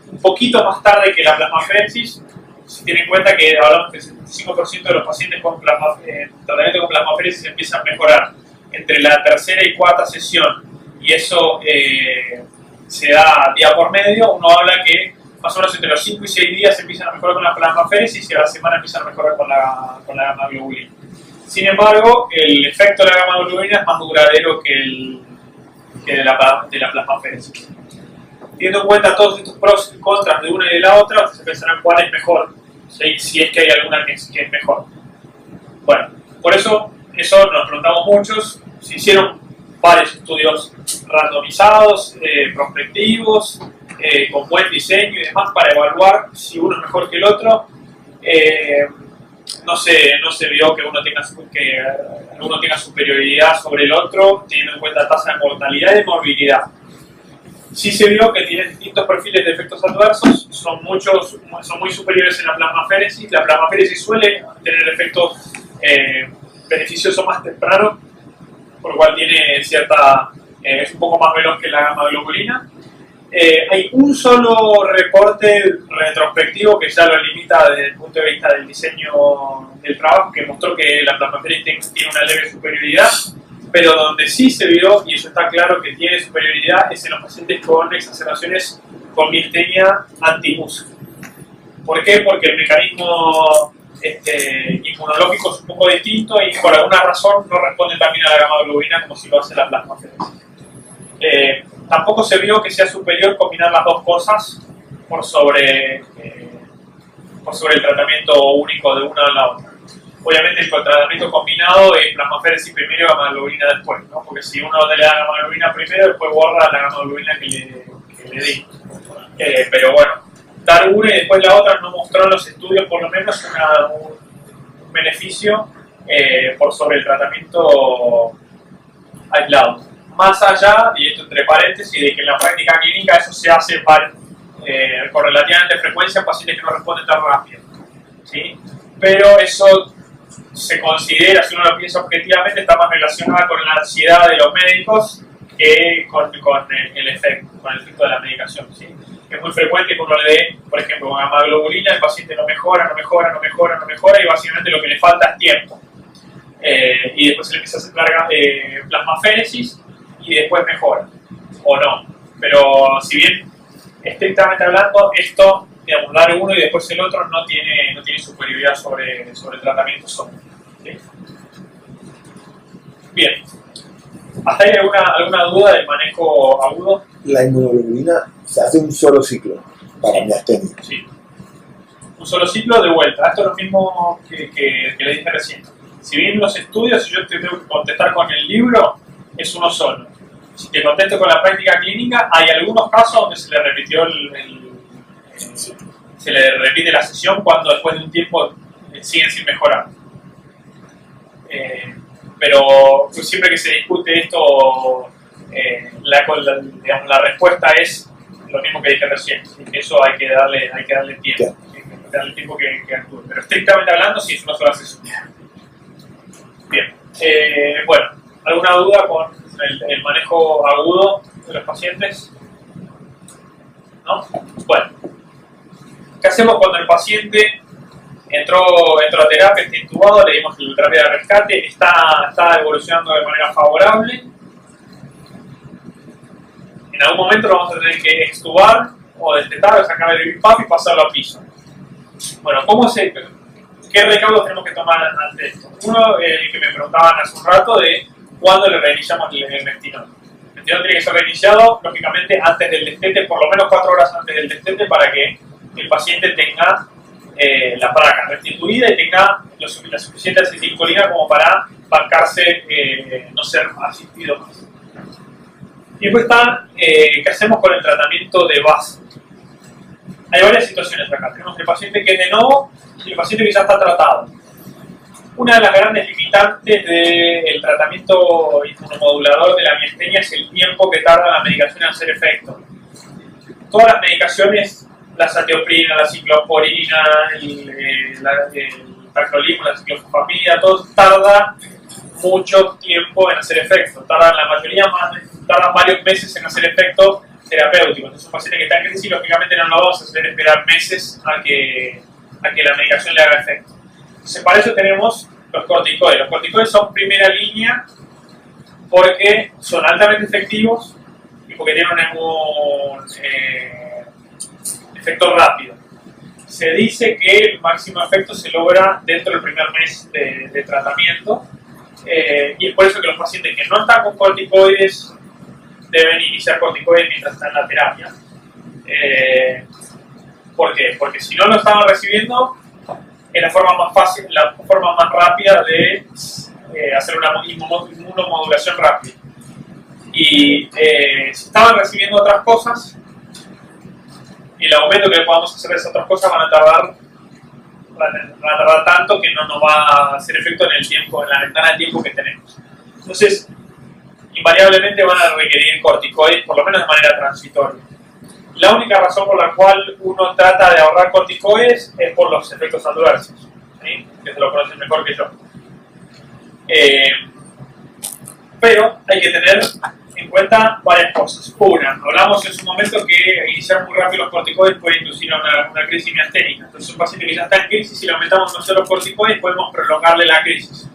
un poquito más tarde que la plasmaféresis. Si tienen en cuenta que hablamos que el 75% de los pacientes con tratamiento con plasmaféresis empiezan a mejorar entre la tercera y cuarta sesión, y eso se da día por medio. Uno habla que más o menos entre los 5 y 6 días empiezan a mejorar con la plasmaféresis y a la semana empiezan a mejorar con la gamma globulina. Sin embargo, el efecto de la gamma globulina es más duradero que de la plasmaféresis. Teniendo en cuenta todos estos pros y contras de una y de la otra, ustedes pensarán cuál es mejor, ¿sí? Si es que hay alguna que es mejor. Bueno, por eso nos preguntamos muchos. Se hicieron varios estudios randomizados, prospectivos, con buen diseño y demás para evaluar si uno es mejor que el otro. No se vio que uno tenga superioridad sobre el otro, teniendo en cuenta tasa de mortalidad y de morbilidad. Sí se vio que tienen distintos perfiles de efectos adversos, son muy superiores en la plasmaféresis. La plasmaféresis suele tener efectos beneficiosos más temprano, por lo cual tiene cierta es un poco más veloz que la gamma globulina. Hay un solo reporte retrospectivo que ya lo limita desde el punto de vista del diseño del trabajo, que mostró que la plasmaféresis tiene una leve superioridad, pero donde sí se vio, y eso está claro que tiene superioridad, es en los pacientes con exacerbaciones con miastenia anti-MUSC. ¿Por qué? Porque el mecanismo inmunológico es un poco distinto y por alguna razón no responde también a la gamma globulina como si lo hace la plasmaféresis. Tampoco se vio que sea superior combinar las dos cosas por sobre el tratamiento único de una a la otra. Obviamente el tratamiento combinado es plasmaféresis primero y gamma globulina después, ¿no? Porque si uno le da gamma globulina primero, después borra la gamma globulina que le di. Pero bueno, dar una y después la otra no mostró en los estudios por lo menos un beneficio por sobre el tratamiento aislado. Más allá, y esto entre paréntesis, de que en la práctica clínica eso se hace con relativamente frecuencia en pacientes que no responden tan rápido, ¿sí? Pero eso se considera, si uno lo piensa objetivamente, está más relacionada con la ansiedad de los médicos que con el efecto de la medicación, ¿sí? Es muy frecuente que uno le dé, por ejemplo, gamma globulina, el paciente no mejora, y básicamente lo que le falta es tiempo. Y después se le empieza a hacer plasmaféresis y después mejora, o no. Pero si bien estrictamente hablando, esto, digamos, dar uno y después el otro no tiene superioridad sobre el tratamiento solo, ¿sí? Bien. ¿Hasta ahí alguna duda del manejo agudo? La inmunoglobulina se hace un solo ciclo para miastenia. Sí. Un solo ciclo de vuelta. Esto es lo mismo que le dije recién. Si bien los estudios, si yo te tengo que contestar con el libro, es uno solo. Si te contesto con la práctica clínica, hay algunos casos donde se le repitió se le repite la sesión cuando después de un tiempo siguen sin mejorar. Pero pues, siempre que se discute esto, la respuesta es lo mismo que dije recién. Eso hay que darle tiempo. Hay que darle tiempo que actúe. Pero estrictamente hablando, sí es una sola sesión. Bien. Bueno, ¿alguna duda con el manejo agudo de los pacientes? ¿No? Bueno. ¿Qué hacemos cuando el paciente entró a terapia, está intubado, le dimos la terapia de rescate, está evolucionando de manera favorable? En algún momento lo vamos a tener que extubar o destetar, o sacar el BIPAP y pasarlo a piso. Bueno, ¿qué recaudos tenemos que tomar ante esto? Uno, el que me preguntaban hace un rato, de cuándo le reiniciamos el vestinol. El vestinol tiene que ser reiniciado, lógicamente, antes del destete, por lo menos 4 horas antes del destete, para que el paciente tenga la placa restituida y tenga la suficiente acetilcolina como para bancarse no ser asistido más. Y después está, ¿qué hacemos con el tratamiento de base? Hay varias situaciones acá. Tenemos el paciente que es de nuevo y el paciente que ya está tratado. Una de las grandes limitantes del tratamiento inmunomodulador de la miastenia es el tiempo que tarda la medicación en hacer efecto. Todas las medicaciones, la satioprina, la ciclosporina, el tacrolimus, la ciclofosfamida, todo tarda mucho tiempo en hacer efecto. La mayoría tardan varios meses en hacer efecto terapéutico. Entonces, un paciente que está en crisis, lógicamente no lo vamos a hacer esperar meses a que la medicación le haga efecto. Entonces, para eso tenemos los corticoides. Los corticoides son primera línea porque son altamente efectivos y porque tienen un efecto rápido. Se dice que el máximo efecto se logra dentro del primer mes de tratamiento, y es por eso que los pacientes que no están con corticoides deben iniciar corticoides mientras están en la terapia. ¿Por qué? Porque si no lo estaban recibiendo, es la forma más fácil, la forma más rápida de hacer una inmunomodulación rápida. Y si estaban recibiendo otras cosas, y el aumento que le podamos hacer de esas otras cosas van a tardar tanto que no nos va a hacer efecto en la ventana de tiempo que tenemos. Entonces, invariablemente van a requerir corticoides, por lo menos de manera transitoria. La única razón por la cual uno trata de ahorrar corticoides es por los efectos adversos, ¿sí? Que se lo conocen mejor que yo. Pero hay que tener en cuenta varias cosas. Una, hablamos en su momento que iniciar muy rápido los corticoides puede inducir a una crisis miasténica. Entonces, un paciente que ya está en crisis, si le aumentamos demasiado los corticoides, podemos prolongarle la crisis.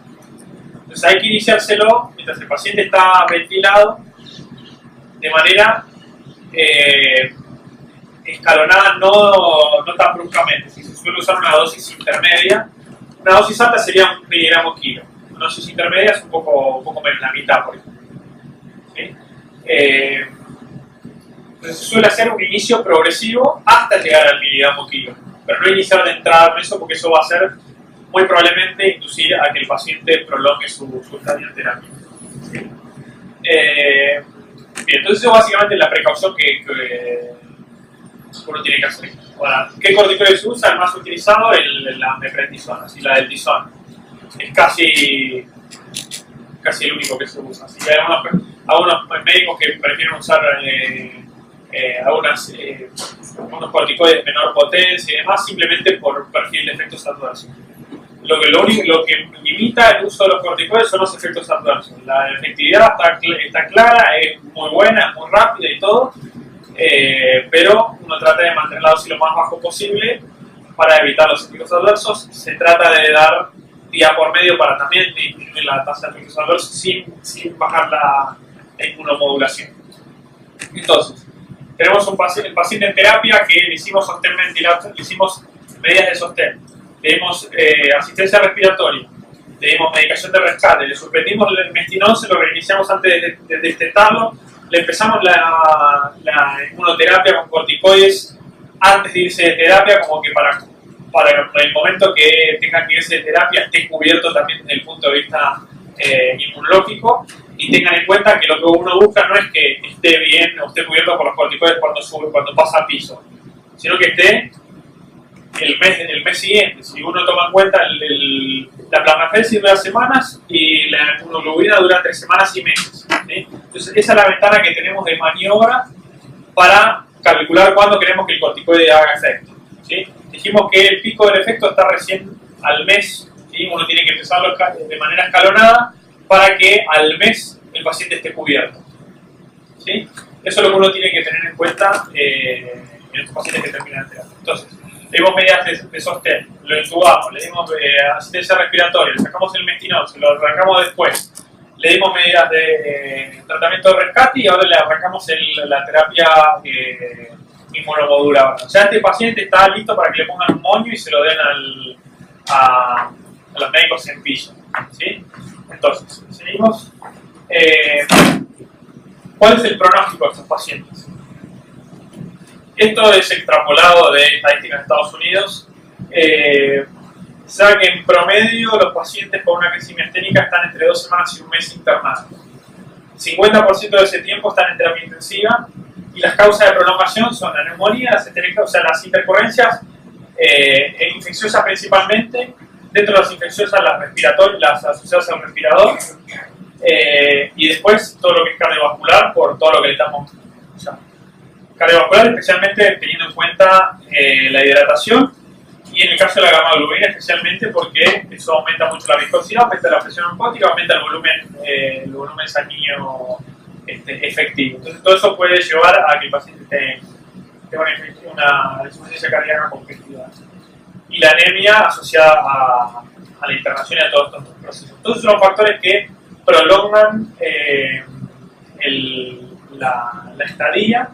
Entonces, hay que iniciárselo mientras el paciente está ventilado, de manera escalonada, no tan bruscamente. Si se suele usar una dosis intermedia, una dosis alta sería 1 miligramo kilo. Una dosis intermedia es un poco menos, la mitad, por ejemplo. ¿Sí? Entonces se suele hacer un inicio progresivo hasta llegar al miligramo kilo, pero no iniciar de entrada con eso, porque eso va a ser muy probablemente inducir a que el paciente prolongue su estadio en terapia. ¿Sí? Bien, entonces eso básicamente es la precaución que uno tiene que hacer. Ahora, ¿qué corticoide se usa? El más utilizado es la meprednisona, así la del Dizon. Es casi el único que se usa. Así que hay algunos médicos que prefieren usar algunos corticoides de menor potencia y demás, simplemente por perfil de efectos adversos. Lo que limita el uso de los corticoides son los efectos adversos. La efectividad está clara, es muy buena, es muy rápida y todo, pero uno trata de mantener la dosis lo más bajo posible para evitar los efectos adversos. Se trata de dar día por medio para también disminuir la tasa de efectos adversos sin bajar la inmunomodulación. Entonces, tenemos el paciente en terapia que le hicimos sostén ventilatorio, le hicimos medidas de sostén, le dimos asistencia respiratoria, le dimos medicación de rescate, le suspendimos el mestinón, se lo reiniciamos antes de destetarlo, le empezamos la inmunoterapia con corticoides antes de irse de terapia, como que para el momento que tengan que irse de terapia esté cubierto también desde el punto de vista inmunológico, y tengan en cuenta que lo que uno busca no es que esté bien o esté cubierto por los corticoides cuando pasa a piso, sino que esté el mes siguiente. Si uno toma en cuenta la plasmaféresis dura semanas y la inmunoglobulina dura 3 semanas y meses, ¿sí? Entonces esa es la ventana que tenemos de maniobra para calcular cuándo queremos que el corticoide haga efecto, ¿sí? Dijimos que el pico del efecto está recién al mes, ¿sí? Uno tiene que empezarlo de manera escalonada para que al mes el paciente esté cubierto, ¿sí? Eso es lo que uno tiene que tener en cuenta en estos pacientes que terminan el terapia. Entonces, le dimos medidas de sostén, lo intubamos, le dimos asistencia respiratoria, le sacamos el mestinol, se lo arrancamos después, le dimos medidas de tratamiento de rescate y ahora le arrancamos la terapia inmunomoduladora. Ya este paciente está listo para que le pongan un moño y se lo den a los médicos en piso, ¿sí? Entonces, seguimos. ¿Cuál es el pronóstico de estos pacientes? Esto es extrapolado de estadísticas de Estados Unidos. Sabe que en promedio los pacientes con una crisis miasténica están entre 2 semanas y un mes internados. 50% de ese tiempo están en terapia intensiva, y las causas de prolongación son la neumonía, las intercurrencias infecciosas principalmente, dentro de las infecciosas las respiratorias, las asociadas al respirador, y después todo lo que es cardiovascular, por todo lo que le estamos cardiovascular, especialmente teniendo en cuenta la hidratación, y en el caso de la gamma-globulina especialmente porque eso aumenta mucho la viscosidad, aumenta la presión osmótica, aumenta el volumen sanguíneo efectivo. Entonces todo eso puede llevar a que el paciente tenga una insuficiencia cardíaca congestiva. Y la anemia asociada a la internación y a todos estos procesos. Entonces son factores que prolongan la estadía.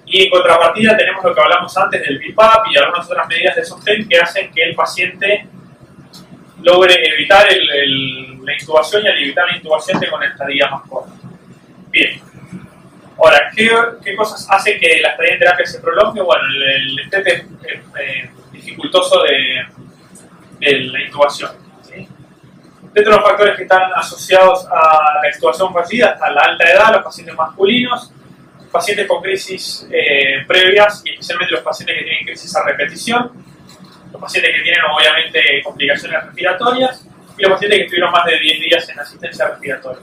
Y en contrapartida tenemos lo que hablamos antes del BiPAP y algunas otras medidas de sostén que hacen que el paciente logre evitar la intubación, y al evitar la intubación tenga una estadía más corta. Bien. Ahora, ¿qué cosas hacen que la estadía en terapia se prolongue? Bueno, el estrés es dificultoso de la intubación, ¿sí? Dentro de los factores que están asociados a la intubación fallida está la alta edad, los pacientes masculinos, pacientes con crisis previas, y especialmente los pacientes que tienen crisis a repetición, los pacientes que tienen obviamente complicaciones respiratorias, y los pacientes que estuvieron más de 10 días en asistencia respiratoria.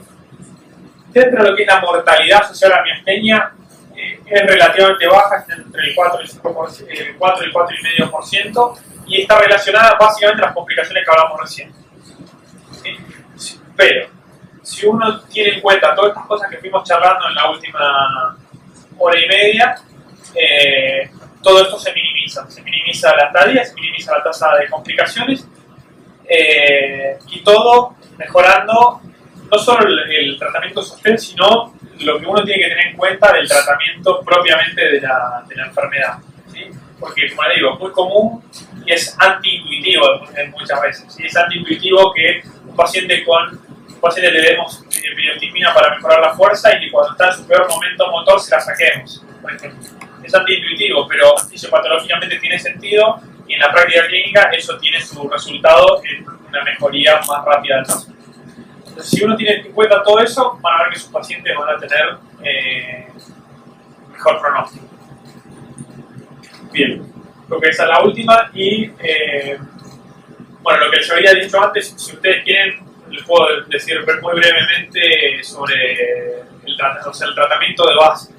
Dentro de lo que es la mortalidad asociada a la miastenia, es relativamente baja, está entre el 4 y el 4,5%, y está relacionada básicamente a las complicaciones que hablamos recién. ¿Sí? Pero si uno tiene en cuenta todas estas cosas que fuimos charlando en la última hora y media, todo esto se minimiza. Se minimiza la estadía, se minimiza la tasa de complicaciones y todo mejorando no solo el tratamiento sostén, sino lo que uno tiene que tener en cuenta del tratamiento propiamente de la enfermedad, ¿sí? Porque, como le digo, es muy común y es antiintuitivo muchas veces. ¿Sí? Es antiintuitivo que un paciente le demos epidiotimina para mejorar la fuerza y que cuando está en su peor momento motor se la saquemos, por ejemplo. Es antiintuitivo, pero fisiopatológicamente tiene sentido y en la práctica clínica eso tiene su resultado en una mejoría más rápida del paciente. Entonces, si uno tiene en cuenta todo eso, van a ver que sus pacientes van a tener mejor pronóstico. Bien, creo que esa es la última y bueno, lo que les había dicho antes, si ustedes quieren, les puedo decir muy brevemente sobre el tratamiento de base.